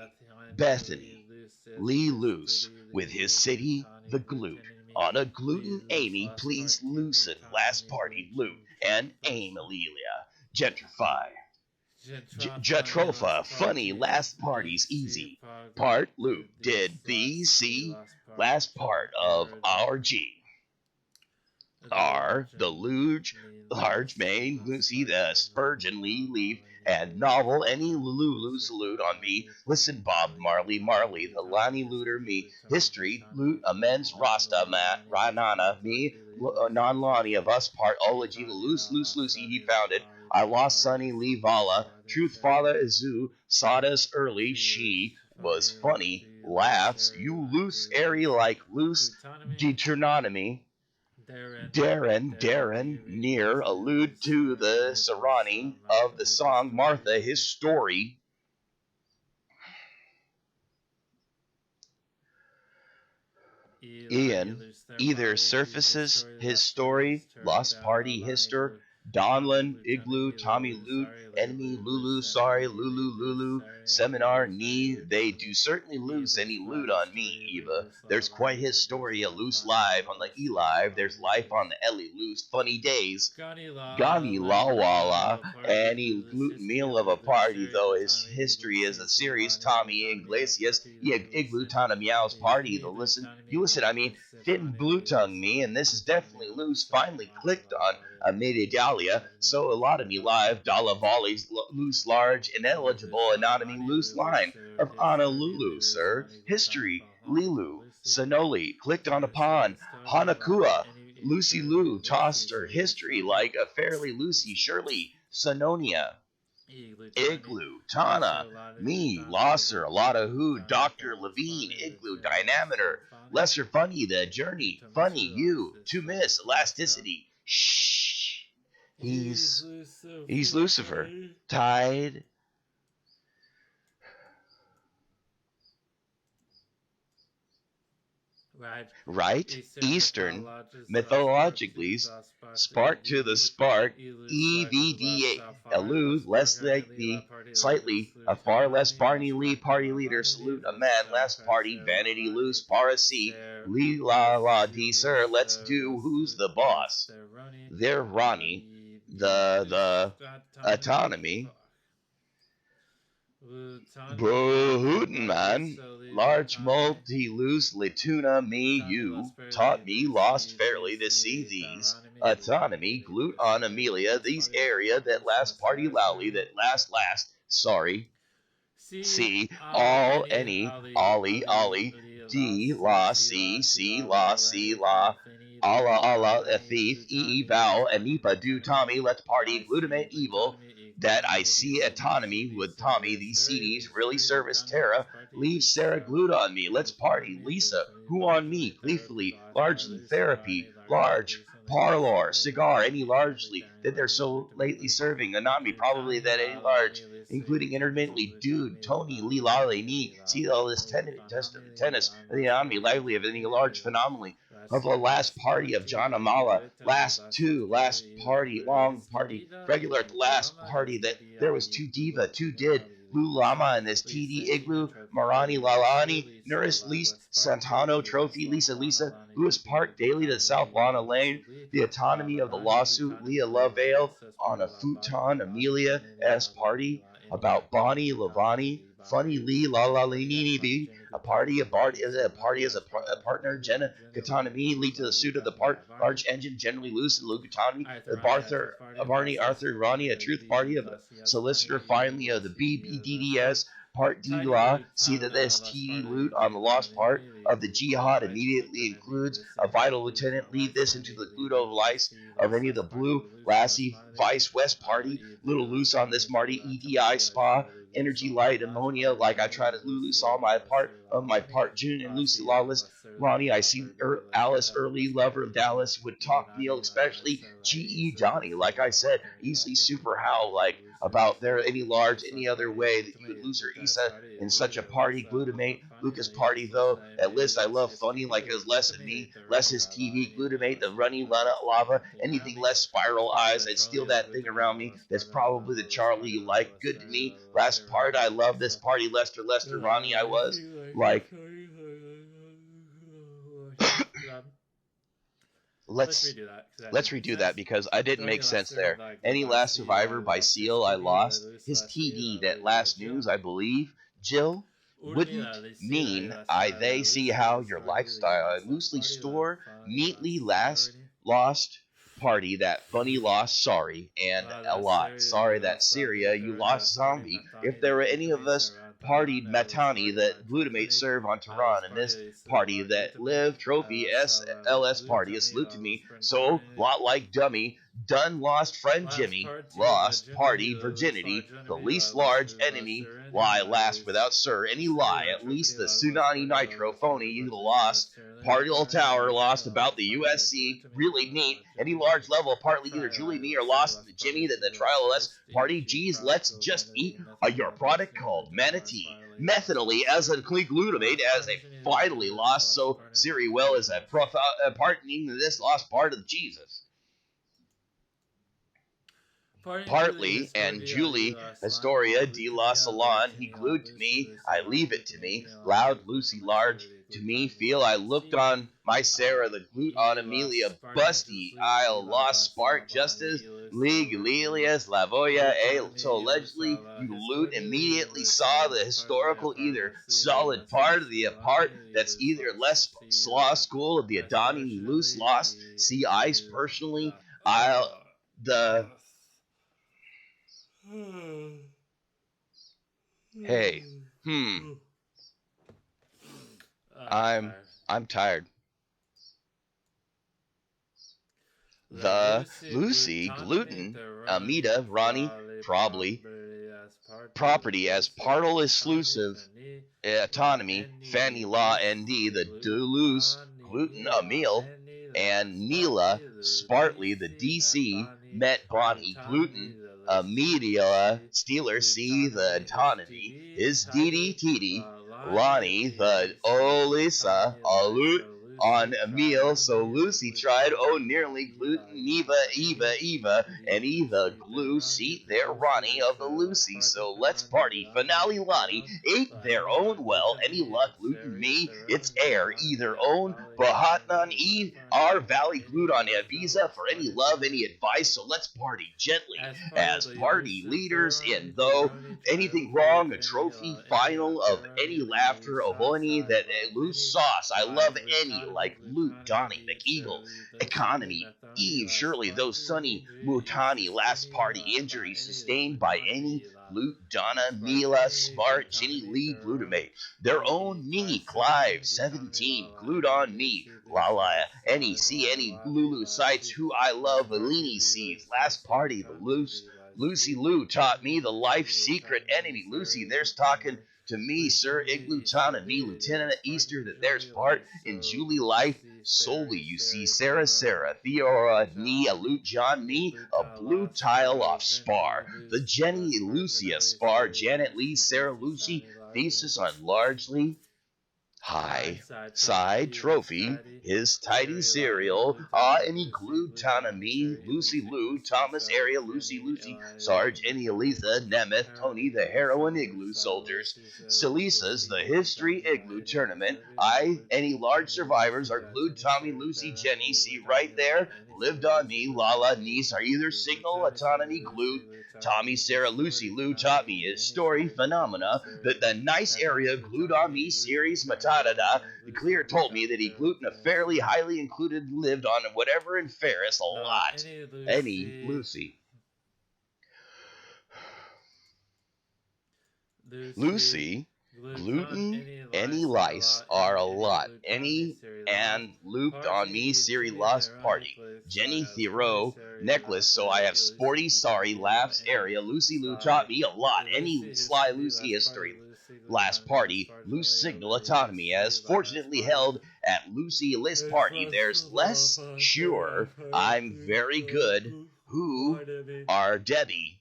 Bethany Lee Loose with his city the glute on a gluten Amy please loosen last party loot and aim Alelia gentrify Jatropha, funny, last party's easy. Part loop, did B, C, last part of our G. are the luge, large main, Lucy, the Spurgeon, Lee, Leaf, and novel, any Lulu salute on me. Listen, Bob Marley, Marley, the Lonnie Looter, me, history, loot, amends, Rasta, Matt, Ranana, me, non Lonnie of us part, Ology, the loose, Lucy, he founded. I lost Sonny, Lee, Vala, Truth, Father, Izu, sawdust early, she was funny, laughs, you loose, airy like loose, Deuteronomy, Darren, near, allude to the Sarani of the song Martha, his story. Ian, either surfaces his story, Lost Party, Hister, Donlin, Igloo, Tommy Loot, Enemy, Lulu, sorry, Lulu, Seminar, Knee, they do certainly lose any loot on me, Eva. There's quite his story, a loose live on the E-Live, there's life on the Ellie Loose, funny days. Gani Lawala, any gluten meal of a party, though his history is a series. Tommy Iglesias, Igloo Tana Meow's party. You listen, I mean, Finn Blue Tongue me, and this is definitely loose. Finally clicked on Amede Dahlia, so a lot of me live. Dalla Volleys, loose, large, ineligible, anatomy, loose line of Honolulu, sir. History, Lilu, Sonoli, clicked on upon, Hanakua, Lucy Lou tossed her history like a fairly Lucy Shirley, Sononia, Igloo, Tana, me, Losser, a lot of who, Dr. Levine, Igloo, Dynameter, Lesser Funny, The Journey, Funny, You, To Miss, Elasticity, Shh, he's Lucifer, Tide, right? Eastern, mythologically, spark to the spark, EVDA, elude, less likely, slightly, a far less Barney Lee party leader, salute a man, last party, vanity loose, para C, Lee la la D, sir, let's do, who's the boss? They're Ronnie, the autonomy, Hootin' man, large multi-loose Lituna, me, you, taught me, lost fairly to see these, autonomy, glute on Amelia, these area, that last party lowly, that last, sorry, C, all, any, Ollie, D, la, C, la, Allah, a thief, vowel, Anipa, do, Tommy, let's party, glutamate, evil, that I see autonomy with Tommy, these CDs really service Tara, leave Sarah glued on me, let's party, Lisa, who on me, gleefully, largely therapy, large, parlor, cigar, any largely, that they're so lately serving, Anami, probably that any large, including intermittently Dude, Tony, Lee Lale, Me, see all this tennis, and the Anami, lively of any large phenomenally, of the last party of John Amala, last party, long party, regular at the last party, that there was two diva, two did, Lou Lama and this TD Igloo, Marani Lalani, Nuris Least, Santano Trophy, Lisa, Lewis Park, Daily to South Lana Lane, the autonomy of the lawsuit, Leah Lovale, on a futon, Amelia S. Party, about Bonnie, Lavani, Funny Lee, La La Nini B, a party as a partner, Jenna, Katana Me, lead to the suit of the part, large engine, generally loose, and Lugutani, the Barney, Arthur, Ronnie, a truth party of the solicitor, finally of the BBDDS, Part D Law, see that this TD loot on the lost part of the jihad immediately includes a vital lieutenant. Lead this into the Gluto lice of any of the blue, Lassie, Vice, West party, little loose on this Marty, EDI, Spa, Energy Light, Ammonia, like I try to loose all my part, June and Lucy Lawless, Ronnie, I see Alice, early lover of Dallas, would talk Neil, especially G.E. Johnny, like I said, easily super how, like, about there any large, any other way that you would lose her Issa in such a party, glutamate, Lucas party though, at least I love funny like it was less than me, less his TV, glutamate, the running lava, anything less spiral eyes, I'd steal that thing around me, that's probably the Charlie you like, good to me, last part, I love this party, Lester, Ronnie, I was, like, let's redo that because I didn't make sense there. Any last survivor by Seal I lost. His TD that last news I believe. Jill wouldn't mean I they see how your lifestyle I loosely store neatly last lost party, that funny lost sorry, and a La lot serie sorry di that Lost Syria, Zombie, you Tornado lost Party, zombie. If Matani, there the were any of glutamate, us partied Serantanan, Ella Matani, Sorry, that glutamate Trifinic, serve on Alice Tehran, and Party, this party La that Glutamate, live trophy Ella Sala, SLS party, a Glutami, salute to La me. So, Sprintani. lot like dummy, done lost friend Last Jimmy, party, lost virginity, party the least virginity, large the enemy, least la least large la enemy, serenity, lie la last least without sir, any city, lie, la at least trophy, the la last Tsunami party, la Nitro last party, phony, you virginity, la lost. serenity, Partial tornado, Tower la lost about last the party, the USC, glutamate, really la neat. Any virginity, large level party, either Julie, try, me, the or seer, lost last Jimmy, party, then the G, last trial S thirsty, party. G, Geez, let's prodigal, just eat vanity, nothing your more product destiny, called virginity, last Manatee. finally, last Methanolly as a party, clean glutamate, last as a punishing, the finally virginity, lost, last so Siri punishing, well is a pardoning this lost part of Jesus. Party Julie Partly, and Historia di Julie la Slani, Historia de la Glutamia, Lou Salon, he Timmy, La glued to Lucy, me, Lucy, I La leave it to me, Glutamate, La loud, Lou Lucy, Glutamate, large, Siri, to me, Glutami, feel I La looked Lucy, on my Sarah, the glute on E La Amelia, Spartan, busty, Jusli, I'll La lost Bassa, spark, just Bani, as Lucy, League, Lucy, Lelias, Lavoya, so Glutami, allegedly, Lusala, you loot Historia, immediately saw the Lucy, Parla, historical, Parla, either City, solid La part of the part Silani, that's either Lusla, less City, slaw La school of the Adani loose lost, see ice Especially, personally, La, I'll, the, hey, I'm I'm tired. I'm tired. La The Lucy Lucy Glutamate, gluten Ronnie, Amida Ronnie Probably, probably as party, La property as Lucy partial Glutani, exclusive Fanny, La autonomy Fanny Annie, Law ND Lucy the Duluth gluten Glutani, a La meal Annie, La and Mila Sparty, Lu Spartly the DC, Met DC Bonnie, met Bonnie Glutami, gluten La Lucy media DC, Steeler C the Glutami, is autonomy DD, is Dee Tidy, Titi La Lonnie, Lonnie the ELC, Olisa Glutami, Alut Lisa, on Lucy, a Try meal, so Lonnie, La Lucy tried, oh, Glutami, La nearly Ela, gluten, Eva, Eva, Eva, Any, Eva, and Diddy, Eva, Lucy, glue, Peroni, seat there, Pelosi, Ronnie of the Lisa, Last Lucy, Party, so let's Peroni, party. Finale Lonnie, Lonnie Peron, ate La their Annie, La own well, any Glutami, luck, La gluten Seri, me, it's Peron, air, Matani, either La own, Valley, Bahatnan Lonnie, E, Stefani, our La valley glued Annie, on Lisa, Ibiza Last for any Party, love, any Peroni. advice, so let's party gently As part of as the party elusive leaders in Peroni, though Tironi, anything Triumphi, wrong, a Finny, trophy La Annie, La final of any Peroni, Lily, laughter of any Sasa, that La loose Penny, sauce. I La love any Glutani, like Luke, Glutani, Donnie, D, McEagle, Seri, Lucy, economy, Methoni, Eve, Last surely those Party, sunny G, Mutani, last Sistini, party La injuries Annie, the sustained by any Glutonomy, La Luke, Donna, Mila, Spartanity, Smart, Ginny, Glutonomy, Lee, Theron, Glutamate, their E, own Pi knee, 17, Clive, Glutonomy, 17, La glued Annie, on knee, Lucy, Lala, Lucia, any, Five, see La any Lavi, Lulu La sights, C, who I Last love, Party, Alini V, sees, Last last Lucy, party, the Glutami, loose. V, Last Lucy C, Lou taught Glutami, me the life Lucy, secret Glutami, enemy. Lucy, Seri, there's talking Glutami, to me, Sir Glutami, Iglutana, me, Seri, Lieutenant Last Easter, Party, that there's Julie, part Last in So, Julie life Lucy, solely. Seri, You see, Seri, Sarah, Peroni, Sarah, Theora, Nia, Glutani, Luke, John, E me, a Gluta, blue Last tile Party, off Spar. Virginity, The Lucy, Jenny, Last Lucia, Virginity, Spar, Seri, Janet Lee, Lucy, Sarah, Lucy, Lucy, Sani, Largely, thesis on largely High high side side trophy, last trophy, tidy, his tidy Seri, Lavi, cereal, Glutami, and he Lucy, glued ton of Glutami, me, Seri, Lucy Lucy, Lou, Lucy, Thomas Sarge, area, Lucy Jenny, Lucy, Eli, Sarge, any Glutami, Aletha, Nemeth, Tony, Peroni, the Lucy, heroin igloo Lucy, soldiers, Lucy, Salisa's, Lucy, the history Glutami, La igloo Any, La tournament, Servi, La any large Glutami, survivors Lucy, are La glued, Tenny, Tommy, Seri, Lucy, Jenny, Peroni, see right Glutami, La there, Any, lived Seri, on Lucy, me, Lala, Glutami, niece, are either E signal, Glutami, Seri, autonomy, Lucy, glued, Tommy, Glutami, E Sarah, Lucy, Sporty, Lou taught Glutami, me E his Any, story Seri, Glutami, phenomena, that Seri, the nice area Matani, glued on Glutami, me, Lucy, series, Matadada, Peroni, the Lucy, clear told me Glutami, that he gluten a Peroni, fairly Seri, highly included lived on whatever in Ferris a La lot. Any, Any Lucy, Lucy. Lucy, Lucy, Gluton, gluten, any any lice are a lice lot, are a any lot. glutami, Any seri lost. and looped on me, Party, Siri Jenny, lost Tyrone, party. Jenny Clay, Sporty, Thoreau Seri, necklace, so I Latte, have Lucy, sporty sorry Glutami, La laughs Any, area. Lucy Lou taught Sly, me a lot. Any Lucy, sly History, Lucy Last Party, history. Lucy, Last Glutami, Last party, loose Fortunately, signal Lenny, autonomy, as Lucy, Last fortunately Party, held at Lucy List it's party. last There's less sure I'm very good. Who Party, are Debbie?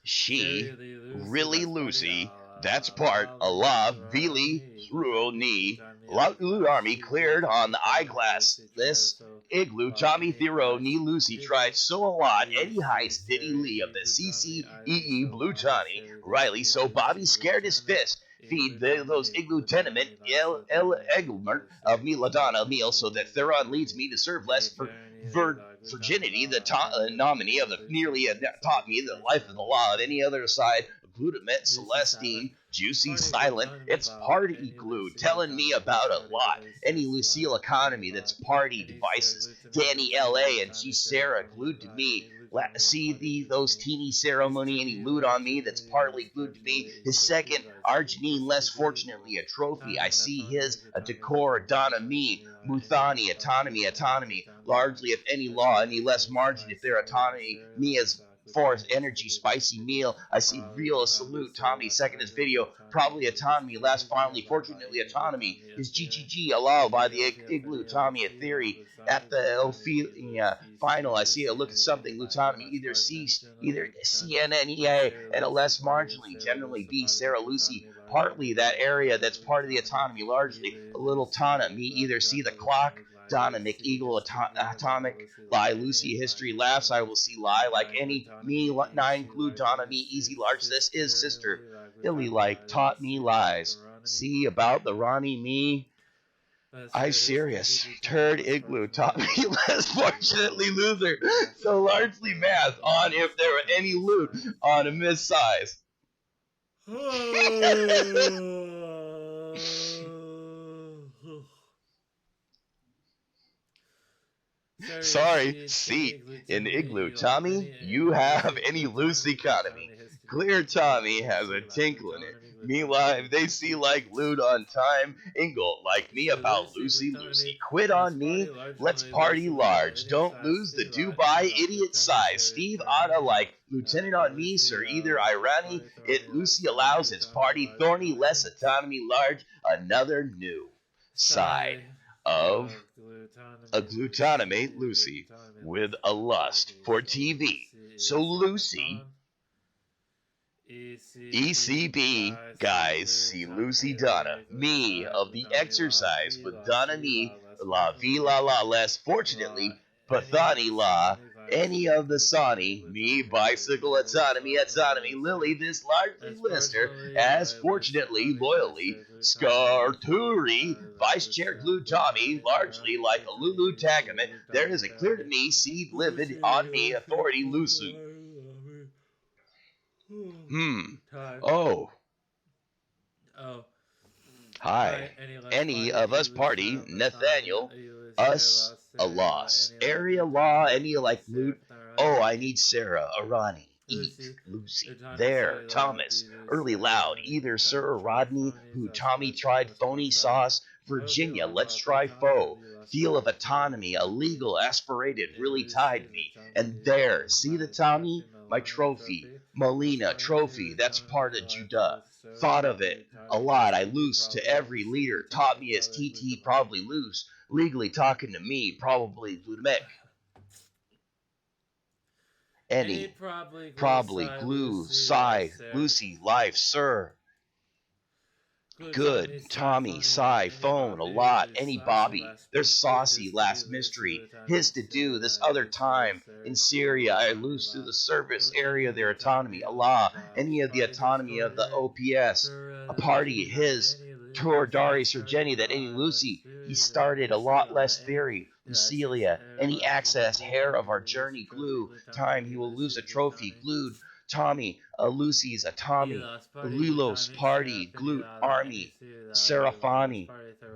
Seri, She, Lucy, really Last Party, Lucy, that's La part, Valley, Allah, Vili, Toroni, through Glutami, knee, Glutami, Loot Army Alcasi, cleared on Glutami, the Peroni, eyeglass. Lucy, This Triso, igloo, La Tommy Any, Thoreau, knee Ice, Lucy tried Diddy, so a lot. Eddie Lucy, Heist, Diddy Seri, Lee of D, the Glutami, CCEE, Iris, Blue La, Johnny, Seri, Riley, Lucy, so Bobby Lucy, scared his Glutami, fist. E, Feed those Glutami, igloo tenement, Glutami, La, El Sotani, Egelmert of Lucy, me, LaDonna Glutami, meal, so E, that Theron leads Glutami, me to serve less D, for Peroni, La, Glutami, virginity, the La, Any, nominee of Lucy, the Lucy, nearly Lucy, taught Sari, me the life of the law of Lucy, any other side. Glutamate, Lucy, Sala, Celestine, juicy silent, it's party glue, telling me about a lot. Any Lucille economy that's party devices. Danny L.A. and G. Sarah glued to me. See those teeny ceremony, any loot on me that's partly glued to me. His second, Arginine, less fortunately a trophy. I see his, a decor, Donna me, Muthani, autonomy, largely if any law, any less margin if their autonomy, me as force energy spicy meal. I see real salute Tommy second his video probably autonomy last finally fortunately autonomy is GGG allowed by the igloo Tommy a theory at the Ophelia final. I see a look at something Lutonomy either CNNEA and a less marginally generally B Sarah Lucy partly that area that's part of the autonomy largely a little Tana me either see the clock Donna McEagle atomic lie Lucy history laughs I will see lie like any me nine glue Donna me easy large this is sister Illy like taught me lies see about the Ronnie me I serious turd igloo taught me less fortunately loser so largely math on if there were any loot on a miss size. Sorry, seat in igloo. Tommy, you have any loose economy. Clear Tommy has a tinkle in it. Me live, they see like loot on time. Ingle, like me about Lucy. Quit on me. Let's party large. Don't lose the Dubai idiot size. Steve Otta like Lieutenant on me, sir. Either Irani, it Lucy allows its party thorny, less autonomy large. Another new side of a glutamate Lucy with a lust for TV. So Lucy, ECB guys see Lucy Donna, me of the exercise with Donna me, la vie la la less fortunately, Pathani la, any of the Sani, me bicycle autonomy, Lily, this largely listener, as fortunately, loyally, Scarturi, Vice Chair Glue Tommy, largely like a Lulu Tagament, there is a clear to me, seed livid on me, authority Lucy. Oh. Hi. Any of us party, Nathaniel, us a loss. Area law, any like loot. Oh, I need Sarah, Arani, eat, Lucy, there, Thomas, early loud, either Sir or Rodney, who Tommy tried phony sauce, Virginia, let's try foe, feel of autonomy, a legal aspirated, really tied me, and there, see the Tommy, my trophy, Molina, trophy, that's part of Judah, thought of it, a lot, I loose to every leader, taught me as TT probably loose, legally talking to me, probably Ludemek. Any, probably, glue, sigh, Lucy, life, sir. Good, Tommy, sigh, phone, a lot, any Bobby, there's saucy, last mystery, his to do, this other time, in Syria, I lose to the service area their autonomy, Allah, any of the autonomy of the OPS, a party, his, Tor, Darius, or Jenny, that any Lucy, he started a lot less theory, Lucilia, any access, hair of our journey, glue, time, he will lose a trophy, glued, Tommy, Lucy's a Tommy, Lulos Party, Glute Army, Serafani,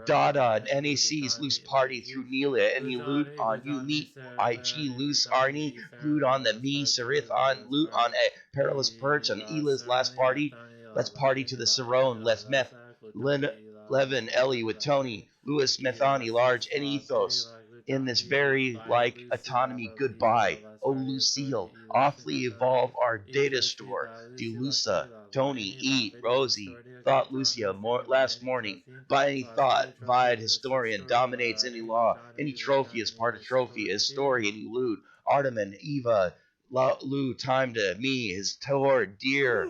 Dada, NAC's Loose Party through Nelia, any loot on you meet, IG Loose Arnie, glued on the me, Serith on loot on a perilous perch on Ela's last party, let's party to the Cerrone, let's meth, Levin, Ellie with Tony, Louis Methani, large, and ethos in this very like autonomy goodbye. Oh Lucille, awfully evolve our data store. Delusa, Tony, eat, Rosie, thought Lucia last morning. By any thought, vied historian, dominates any law. Any trophy is part of trophy, his story, any loot. Arteman, Eva, Lou, time to me, his Tor, dear.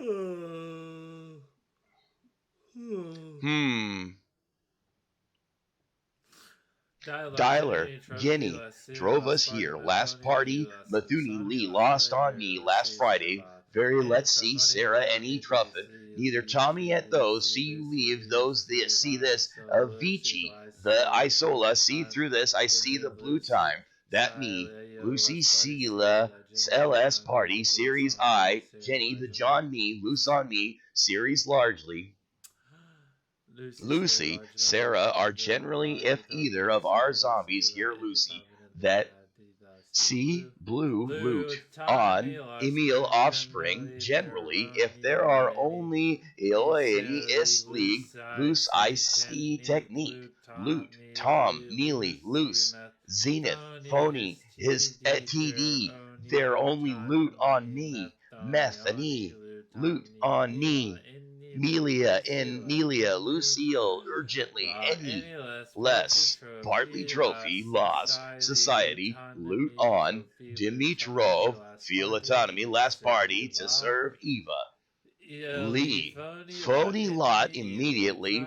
Dialer, Guinea, drove us here. Last party, Mathuni Lee lost on me last Friday. Very let's see, Sarah and E. Truffin. Neither Tommy at those, see you leave, those that see this, Vici, the Isola, see through this, I see the blue time. That me, Lucy Sela, LS Party, Series I, Jenny, the John Me, Loose on Me, Series largely. Lucy, Sarah are generally, if either of our zombies here, Lucy, that C. Blue Loot on Emil Offspring. Generally, if there are only any is League, Loose IC Technique, Loot, Tom, Neely, Loose, Zenith, Phony, his TD, they're only loot on me, Meth, and E, loot on knee, Melia in Nelia, Lucille, urgently, any less, partly trophy, loss, society, loot on, Dimitrov, feel autonomy, last party to serve Eva. Lee, phony lot immediately,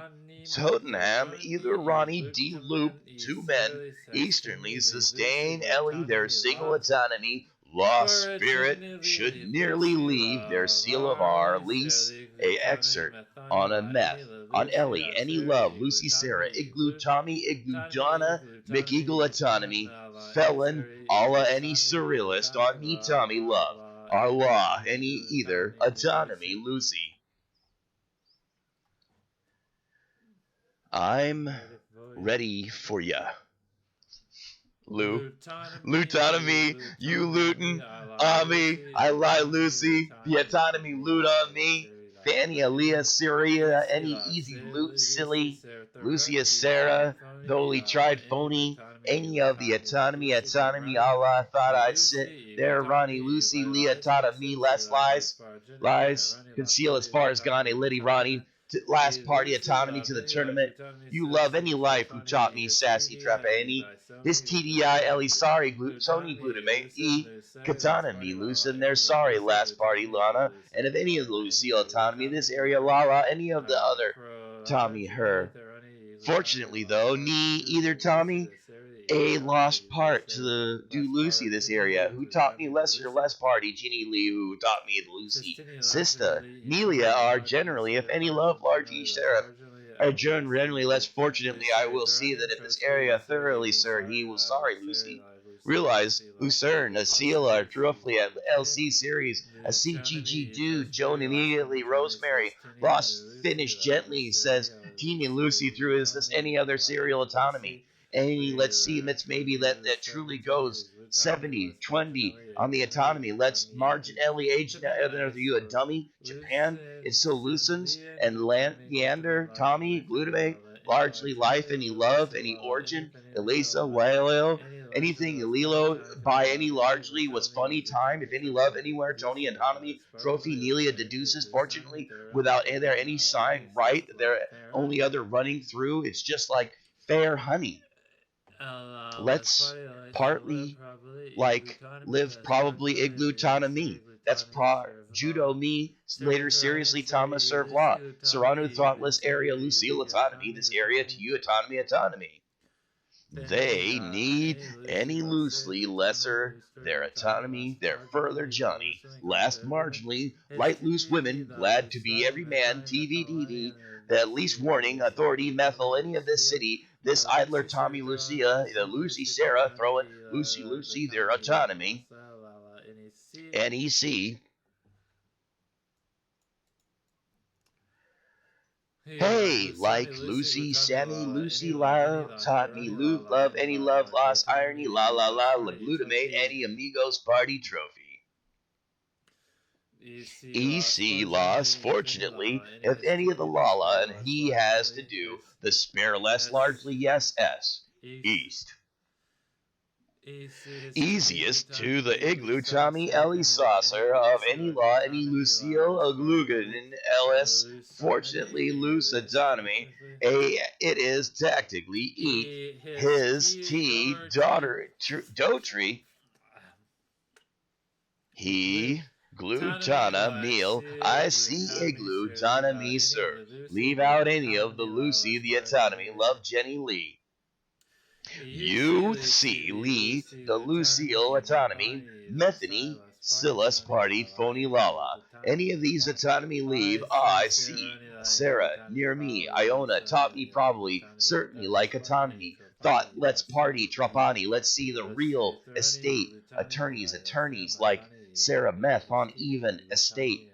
Tottenham, either Ronnie D. Loop, two men, Easternly sustain Ellie their single autonomy, lost spirit, should nearly leave their seal of our lease, a excerpt on a meth, on Ellie, any love, Lucy Sarah, Igloo Tommy, Igloo Donna, McEagle autonomy, felon, Allah any surrealist, on me Tommy love, our law, any either, autonomy, Lucy. I'm ready for ya. Lou. Lutonomy, you lootin' on me. I lie, Lucy. The autonomy loot on me. Fanny, Aaliyah, Syria, any easy loot, silly. Lucia, Sarah, though we tried phony. Any of the autonomy, Allah, thought I'd sit there. Ronnie, Lucy, Leah, taught of me less lies. Lies, conceal as far as gone, a Liddy, Ronnie. Last party autonomy to the tournament. You love any life who taught me sassy trapani. His TDI Ellie sorry Sony glutamate E katana me loose and they're sorry last party Lana and if any of the Lucille autonomy this area Lala any of the other Tommy her. Fortunately though, knee either Tommy a lost part to the do Lucy this area, who taught me lesser less party, Ginny Lee, who taught me Lucy, Sista, Nelia are generally, if any love large each seraph, are generally less fortunately I will see that if this area thoroughly, sir, he will sorry, Lucy. Realize, Lucerne, a seal are roughly at LC series, a CGG dude, Joan immediately, Rosemary, Ross finished gently, says, Teeny and Lucy through is this any other serial autonomy? Any, let's see, let's maybe that truly goes 70, 20 on the autonomy. Let's margin Ellie agent other you a dummy. Japan, it's so loosens and Leander, Tommy, glutamate, largely life, any love, any origin, Elisa, Whaleo, anything Elilo, by any largely was funny time, if any love anywhere, Tony autonomy, trophy, Nelia deduces, fortunately, without there any sign, right, there only other running through, it's just like fair honey. Let's partly like live probably igloo tana me. That's judo me. Later seriously Thomas serve law. Serrano thoughtless area Lucille autonomy. This area to you autonomy. They need any loosely lesser their autonomy, their further Johnny. Last marginally, light loose women, glad to be every man, TVDD, the at least warning, authority, methyl, any of this city, this idler Tommy Lucia, the Lucy Sarah, throw it, Lucy, their autonomy, NEC. Hey, like Lucy, Sammy, Lucy, Lyle, taught me love, any love, lost, irony, la, glutamate, any amigos party trophy. EC loss, fortunately, if any of the Lala, and he has to do the spare less largely yes S, East. Easiest to the igloo Tommy Ellie saucer of any law, any Lucille Aglugan LS, fortunately loose autonomy, it is tactically eat his T daughter Dotry. He glutana meal, I see igloo, Donna me sir. Leave out any of the Lucy, the autonomy, love Jenny Lee. Youth C. Lee, the Lucille autonomy, Methany, Silas party, phony Lala. Any of these autonomy leave, I see. Sarah, near me, Iona, taught me probably, certainly like autonomy. Thought, let's party, Trapani, let's see the real estate. Attorneys, like Sarah Meth on even estate.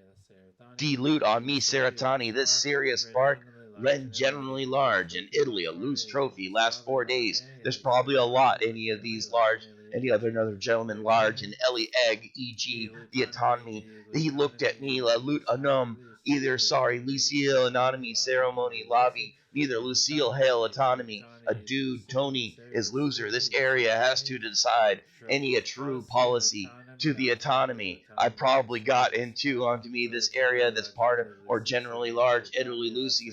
D-loot on me, Seratani, this serious part. Ren generally large. In Italy, a loose trophy lasts 4 days. There's probably a lot, any of these large, any other another gentleman large. In Ellie Egg, e.g., the autonomy. He looked at me, loot anum, either, sorry, Lucille anonymity ceremony lobby, neither Lucille hail autonomy. A dude, Tony, is loser. This area has to decide any a true policy to the autonomy. I probably got into onto me this area that's part of or generally large. Italy, Lucy,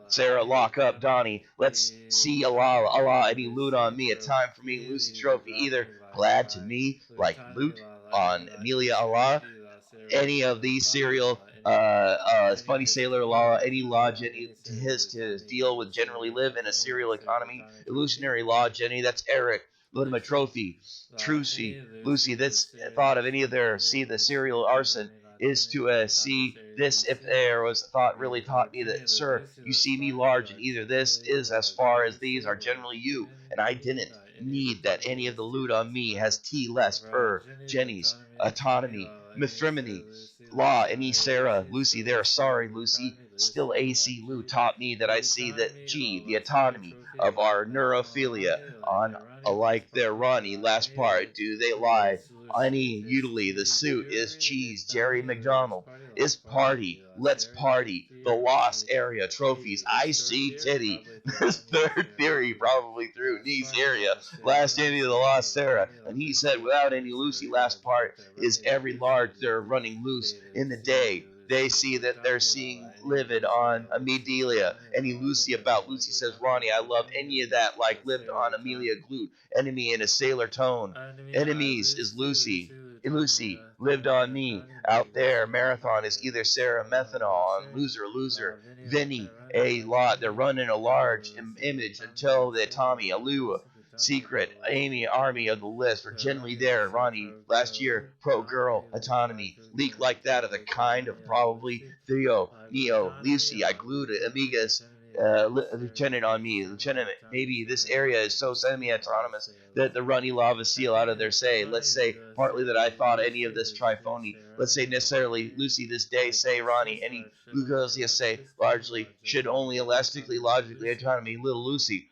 Sarah, lock up Donnie. Let's see Allah, any loot on me. A time for me, Lucy Trophy. Either glad to me, like loot on Amelia Allah, any of these serial funny sailor law, any law Jenny to his to deal with generally live in a serial economy, illusionary law Jenny, that's Eric, load my trophy, Trucy, Lucy, that's thought of any of their see the serial arson is to see this if there was thought really taught me that sir you see me large and either this is as far as these are generally you and I didn't need that any of the loot on me has T less per Jenny's autonomy Mithrimony, Law, any Sarah, Lucy there, sorry, Lucy, still AC Lou taught me that I see that G, the autonomy of our neurophilia, on alike their Ronnie, last part, do they lie? Any utility, the suit is cheese, Jerry McDonald, is party, let's party, the lost area, trophies, I see titty, this third theory probably through niece area, last Andy of the lost Sarah, and he said without any Lucy, last part, is every large they're running loose in the day. They see that they're seeing livid on Amelia. Any Lucy about Lucy says, Ronnie, I love any of that like lived on Amelia Glute. Enemy in a sailor tone. Enemies is Lucy. Lucy lived on me. Out there, marathon is either Sarah methanol on loser. Vinny, a lot. They're running a large image until the Tommy, Alua, Secret, Amy, Army of the list were generally there. Ronnie, last year, Pro Girl, Autonomy, leak like that of the kind of probably Theo, Neo, Lucy, I glued Amigas, Lieutenant on me. Lieutenant, maybe this area is so semi-autonomous that the runny lava seal out of their say. Let's say partly that I thought any of this triphony. Let's say necessarily Lucy this day, say Ronnie, any Lugosia say largely should only elastically logically autonomy little Lucy.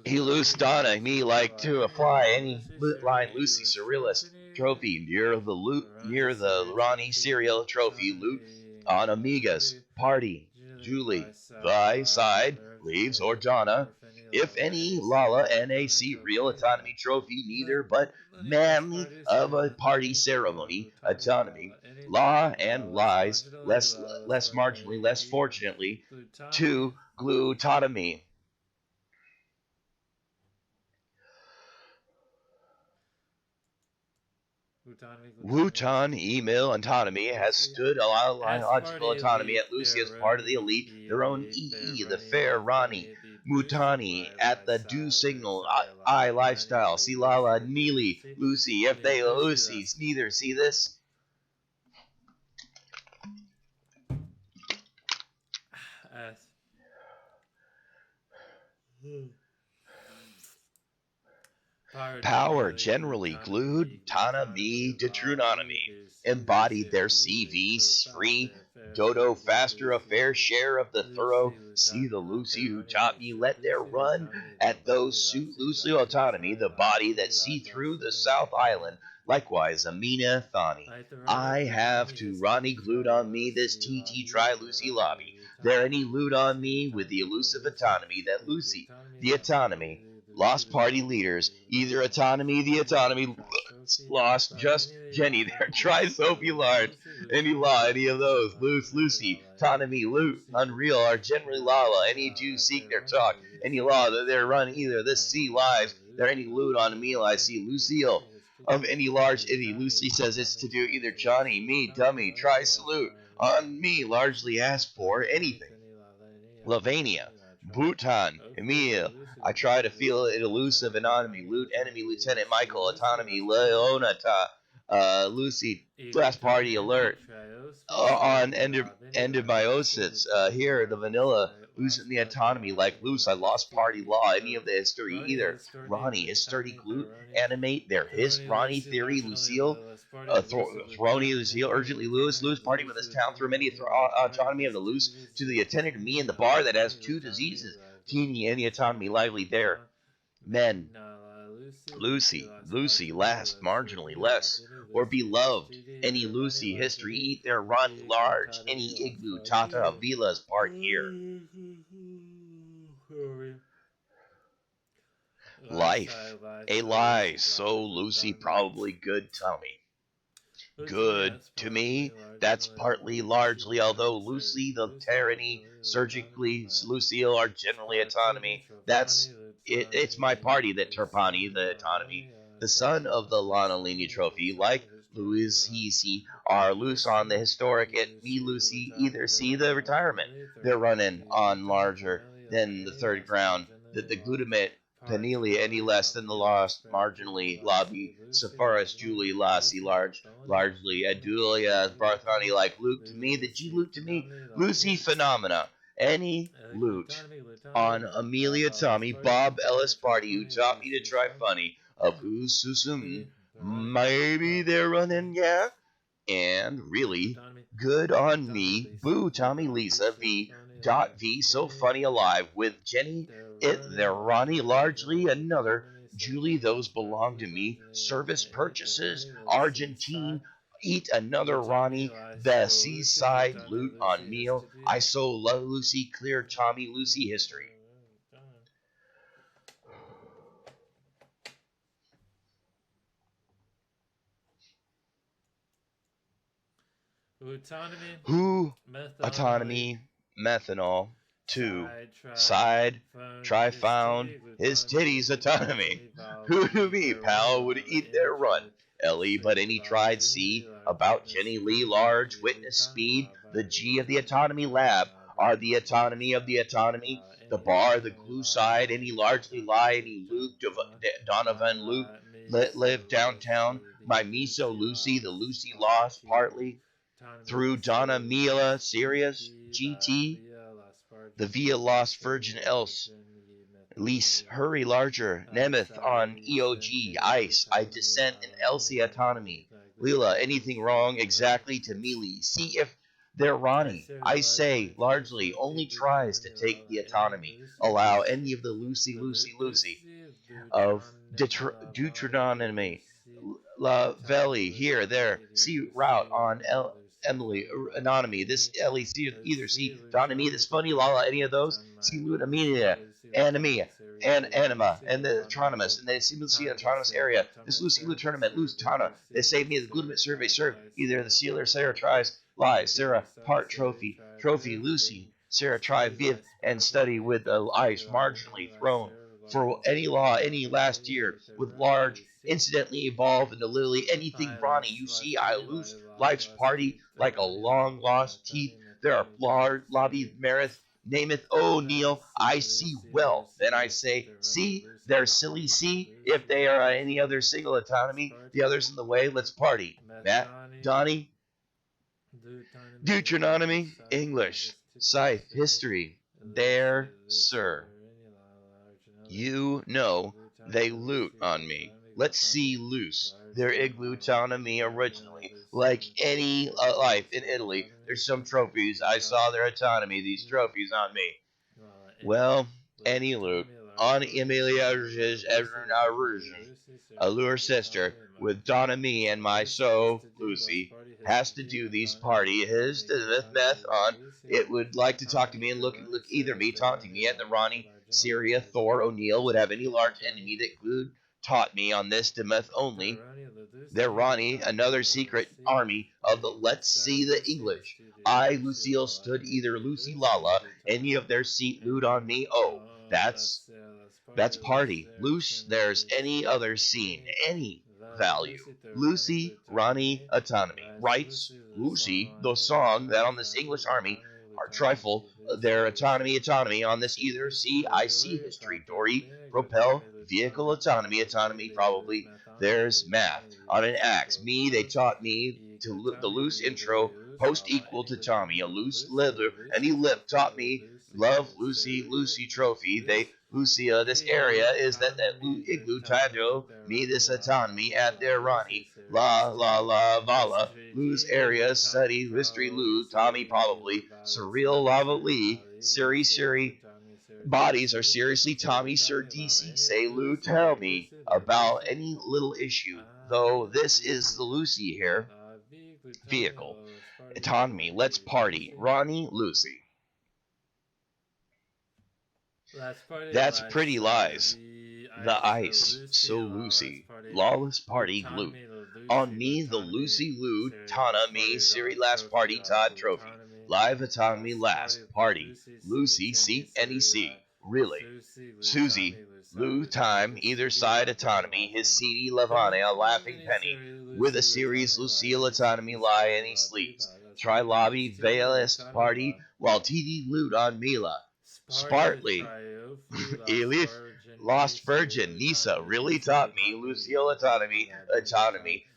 He loose Donna, me like to a fly, any line Lucy surrealist trophy near the Ronnie cereal trophy loot on Amiga's party. Julie, thy side leaves or Donna, if any Lala NAC real autonomy trophy neither but manly of a party ceremony autonomy law and lies less marginally less fortunately to glutotomy. Wutan email autonomy has stood logical autonomy at Lucy as part of the elite, their own EE, the fair Ronnie, Mutani, at the do signal, I lifestyle, see Lala, Neely, Lucy, if they Lucy's, neither, see this? Power generally glued, Tana me, Deuteronomy, embodied their CVs, free, Dodo faster, a fair share of the thorough, see the Lucy who taught me, let their run at those suit loosely autonomy, the body that see through the South Island, likewise Amina Thani. I have to Ronnie glued on me this TT try Lucy lobby. There any loot on me with the elusive autonomy that Lucy, the autonomy, lost party leaders, either autonomy, the autonomy, lost, just Jenny there, try Sophie large, any law, any of those, loose, Lucy, autonomy, loot, unreal, are generally lala, any Jews seek their talk, any law that they're run either, this sea lives, there any loot on a meal, I see Lucille, of any large itty, Lucy says it's to do either Johnny, me, dummy, try salute, on me, largely ask for anything. Lavania, Bhutan, Emil, I try to feel it elusive anonymity, loot enemy, Lieutenant Michael, autonomy, Leonata, Lucy, last party alert, on endobiosis, here, the vanilla, losing the autonomy like loose. I lost party law. Any of the history either. Ronnie, his sturdy glute, animate there. His Ronnie theory, Lucille, Throny, Lucille, urgently Lewis, party with his town through many autonomy of the loose to the attendant of me in the bar that has two diseases. Teeny, any autonomy, lively there. Men, Lucy, last, marginally less, or beloved, any Lucy history, eat their Ronnie large, any igloo, Tata, Vila's part here. Life, a lie, so Lucy probably good tummy. Good to me, that's partly largely, although Lucy, the tyranny, surgically, Lucille are generally autonomy. That's it. It's my party that Turpani, the autonomy, the son of the Lanolini trophy, like Louis Hisi, are loose on the historic. It me Lucy either see the retirement they're running on larger than the third ground that the glutamate Panelia any less than the lost marginally lobby Sepharis Julie Lassie largely Adulia Barthani like Luke to me the G Luke to me Lucy phenomena any loot on Amelia Tommy Bob Ellis party who taught me to try funny of who's Susum maybe they're running yeah and really good on me boo Tommy Lisa V dot V so funny alive with Jenny it their Ronnie largely another Julie those belong to me service purchases Argentine eat another Ronnie the seaside loot on meal I so love Lucy clear Tommy Lucy history. Autonomy, Who methanol, autonomy methanol 2 side try found his titties autonomy who to me pal would eat their run Ellie but any tried see about Jenny Lee large witness speed the G of the autonomy lab are the autonomy of the autonomy the bar the glue side any largely lie any Luke Donovan Luke live downtown my miso Lucy the Lucy lost partly through Donna Mila Sirius GT the Via Lost Virgin Else Lease Hurry Larger Nemeth on EOG Ice I Descent in Elsie Autonomy Leela anything wrong exactly to Mealy see if they're Ronnie I say largely only tries to take the autonomy allow any of the Lucy of Deuteronomy La Valley here there see route on Emily Anonymy this Ellie see either see Donomy this funny Lala any of those see Lutamina Anemia and Anima and the Autonomous and they see Lucy Autonomous area this Lucy Lu tournament Luce Tana they save me the glutamate survey serve either the sealer Sarah tries lies Sarah part trophy Lucy Sarah try Viv and study with the ice marginally thrown for any law any last year with large incidentally evolve into literally anything brawny you see I lose life's party like a long lost teeth there are large lobby merith nameth O'Neill I see well then I say see they're silly see if they are any other single autonomy the others in the way let's party Matt Donnie Deuteronomy English Scythe History there sir you know they loot on me. Let's see loose. Their igloo autonomy originally. Like any life in Italy, there's some trophies. I saw their autonomy, these trophies on me. Well, any loot. On Emilia's allure sister, with Donna me and my so, Lucy, has to do these party. His the meth on. It would like to talk to me and look either me taunting me at the Ronnie Syria, Thor, O'Neill would have any large enemy that glued taught me on this Demeth only. Their Ronnie, another secret army of the Let's See the English. I, Lucille, stood either Lucy Lala, any of their seat lewd on me. Oh, that's party. Loose, there's any other scene, any value. Lucy, Ronnie, autonomy. Writes, Lucy, the song that on this English army are trifle their autonomy on this either CIC history Dory propel vehicle autonomy probably there's math on an axe me they taught me to the loose intro post equal to Tommy a loose leather any lip taught me love Lucy, Lucy trophy. They Lucia, this area is that igloo Tajo, me this autonomy at their Ronnie. La la la vala. Lose area, study, history, Lou, Tommy probably, surreal lava Lee, Siri, bodies are seriously Tommy Sir DC say Lou tell me about any little issue. Though this is the Lucy here. Vehicle. Autonomy. Let's party. Ronnie, Lucy. That's pretty lies. The ice, so Lucy. Lawless party glue. On me, the Lucy Lou, Tana, me, Siri last party, Todd trophy. Live autonomy last party. Lucy, seat, NEC. Really. Susie, Lou, time, either side autonomy, his CD Lavane, a laughing penny. With a series, Lucille autonomy lie, any sleeps. Try lobby, Veilist party, while TD loot on Mila. Spartly, Elif, Lost Virgin, Nisa really taught me, Lucille autonomy,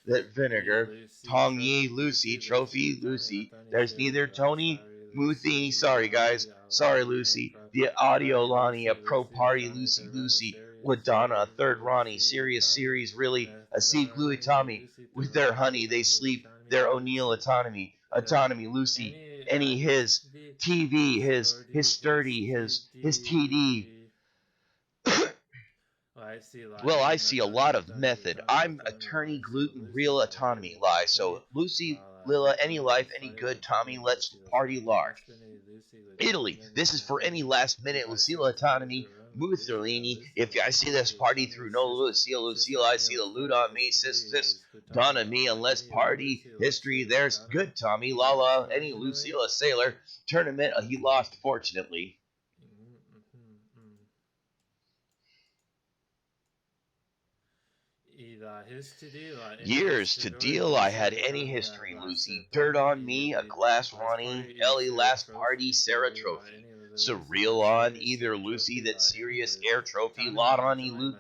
that vinegar, Tong Yi, Lucy, trophy, Lucy, there's neither Tony, Muthini, sorry guys, sorry Lucy, the audio Lonnie, a pro party, Lucy, Ladonna, a third Ronnie, serious series, really, a C Louis Tommy, with their honey, they sleep, their O'Neill autonomy, Lucy, any his, TV, his sturdy, his TD. Well, I see a lot of method. I'm attorney gluten real autonomy lie. So Lucy, Lila, any life, any good, Tommy, let's party large. Italy, this is for any last minute Lucille autonomy. Mussolini, if I see this party through no Lucille, I see the loot on me, sis, done on me, unless party history, there's good Tommy, Lala, any Lucille, a sailor, tournament, he lost fortunately. Years to deal, I had any history, Lucy. Dirt on me, a glass Ronnie, Ellie last party, Sarah trophy. Surreal on either Lucy, that serious air trophy, lot on Luke.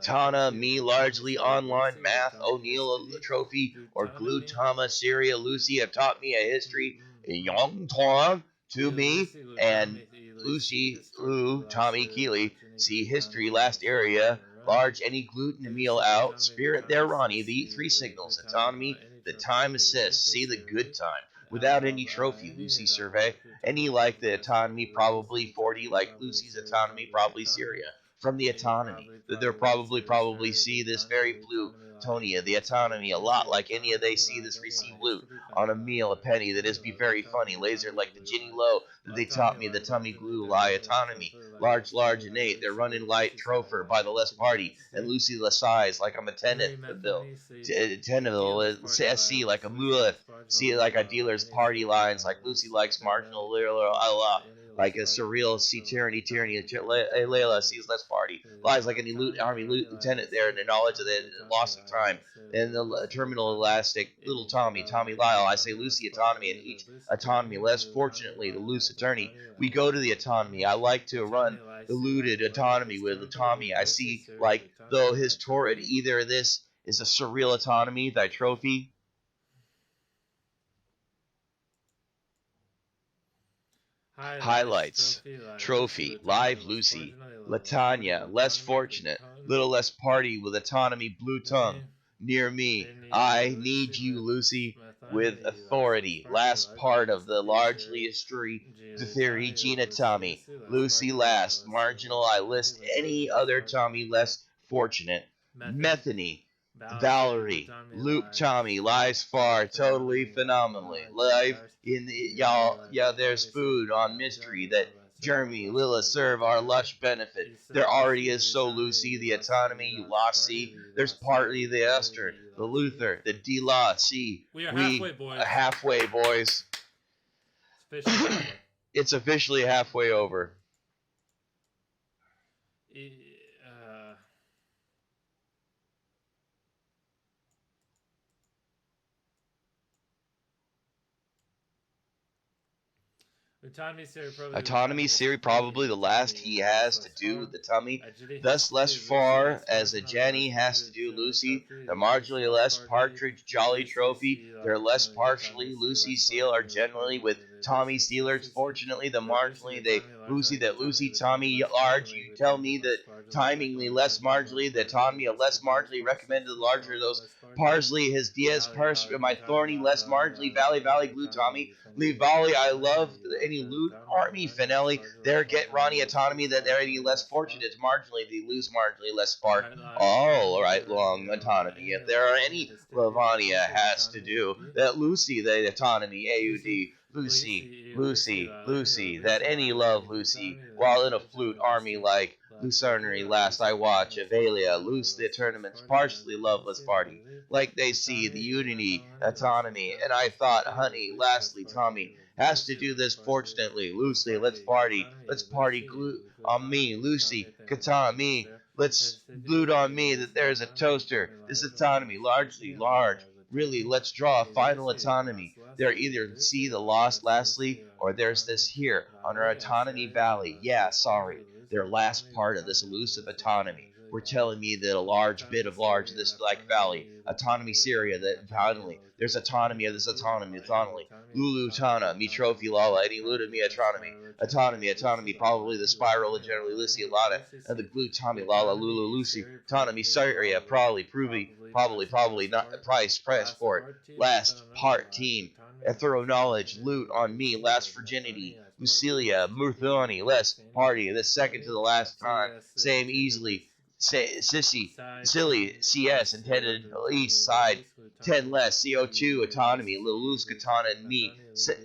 Tana, me largely online math, O'Neill trophy, or glue Tama, Syria, Lucy have taught me a history, Yong Tong to me, and Lucy, Lou, Tommy Keeley, see history last area, large any gluten meal out, spirit there Ronnie, the three signals, autonomy, the time assist, see the good time, without any trophy, Lucy survey, any like the autonomy, probably 40, like Lucy's autonomy, probably Syria, from the autonomy, that they're probably see this very blue Tonia, the autonomy, a lot like any of they see this receive loot on a meal, a penny, that is be very funny, laser like the Ginny Low, that they taught me, the tummy glue, lie, autonomy, large, innate, they're running light, tropher, by the less party, and Lucy the size, like I'm a tenant, bill, tenant, SC, like a muleth, see like a dealer's party lines, like Lucy likes marginal, Allah, like a surreal, see tyranny, Layla sees less party, lies like any army lieutenant there in the knowledge of the loss of time, and the terminal elastic, little Tommy Lyle, I say Lucy autonomy, and each autonomy, less fortunately the loose attorney, we go to the autonomy, I like to run eluded autonomy with the Tommy, I see like, though his torrid, either this is a surreal autonomy, thy trophy, highlights, trophy, live Lucy, Latanya, less fortunate, little less party with autonomy, blue tongue, near me, I need you, Lucy, with authority, last part of the largely history, the theory, Gina Tommy, Lucy last, marginal, I list any other Tommy less fortunate, Methany, Valerie, Luke Tommy, lies far, totally phenomenally, live in the, y'all, yeah, there's food on mystery that Jeremy, Lila serve our lush benefit. There already is so Lucy, the autonomy, you lost see. There's partly the Esther, the Luther, the D La see. We are halfway, boys. It's officially halfway over. Autonomy Siri probably the last he has to do with the tummy, thus less far as a Jenny has to do Lucy, the marginally less partridge jolly trophy, they're less partially Lucy seal are generally with Tommy Steelers. Fortunately, the marginally they Lucy Tommy large. You tell me that timingly less marginally that Tommy a less marginally recommended the larger of those parsley his Diaz purse my thorny less marginally Valley glue Tommy Lee Volley. I love any loot army Finelli. There get Ronnie autonomy that they're any less fortunate marginally they lose marginally less spark all right long autonomy. If there are any Lavania has to do that Lucy the autonomy AUD Lucy that any love Lucy while in a flute army like Lucernary last I watch Avalia loose the tournament's partially loveless party like they see the unity autonomy and I thought honey lastly Tommy has to do this fortunately loosely let's party glue on me Lucy katana me let's glued on me that there's a toaster this autonomy largely large really let's draw a final autonomy there either see the lost lastly or there's this here on our autonomy valley yeah sorry their last part of this elusive autonomy were telling me that a large bit of large of this like valley autonomy Syria that finally there's autonomy of this autonomy Lulu Tana me trophy lala any luda me autonomy probably the spiral of generally Lucy Alana and the glue Tommy Lala Lulu Lucy autonomy Syria probably not price press for it last part team thorough knowledge loot on me last virginity Lucilia Murthoni less party this second to the last time same easily silly CS intended east side 10 less CO2 autonomy little loose katana and me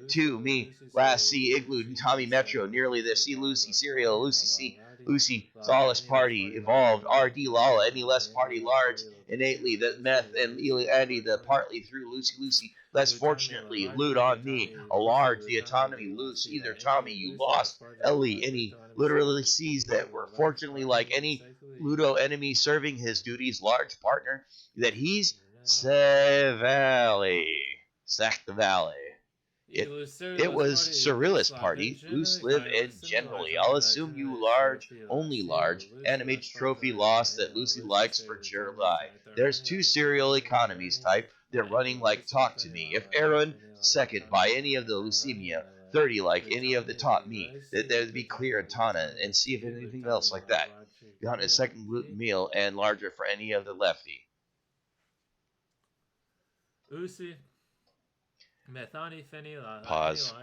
2 me last C igloo and Tommy Metro nearly the C Lucy serial Lucy C Lucy Solace party evolved RD Lala any less party large innately the meth and Andy the partly through Lucy less fortunately loot on me a large the autonomy loose either Tommy you lost Ellie any literally sees that were fortunately like any Ludo enemy serving his duties large partner that he's Sevali Sack the Valley. It was Surrealist Party, loose live and generally. I'll assume you large, only large, animated trophy lost that Lucy likes for July. There's two serial economies type. They're running like talk to me. If Aaron second by any of the leucemia, 30 like any of the top me, that there'd be clear and Tana and see if anything else like that. Got a second meal and larger for any of the lefty. Usi. Methani Fenila. Pause.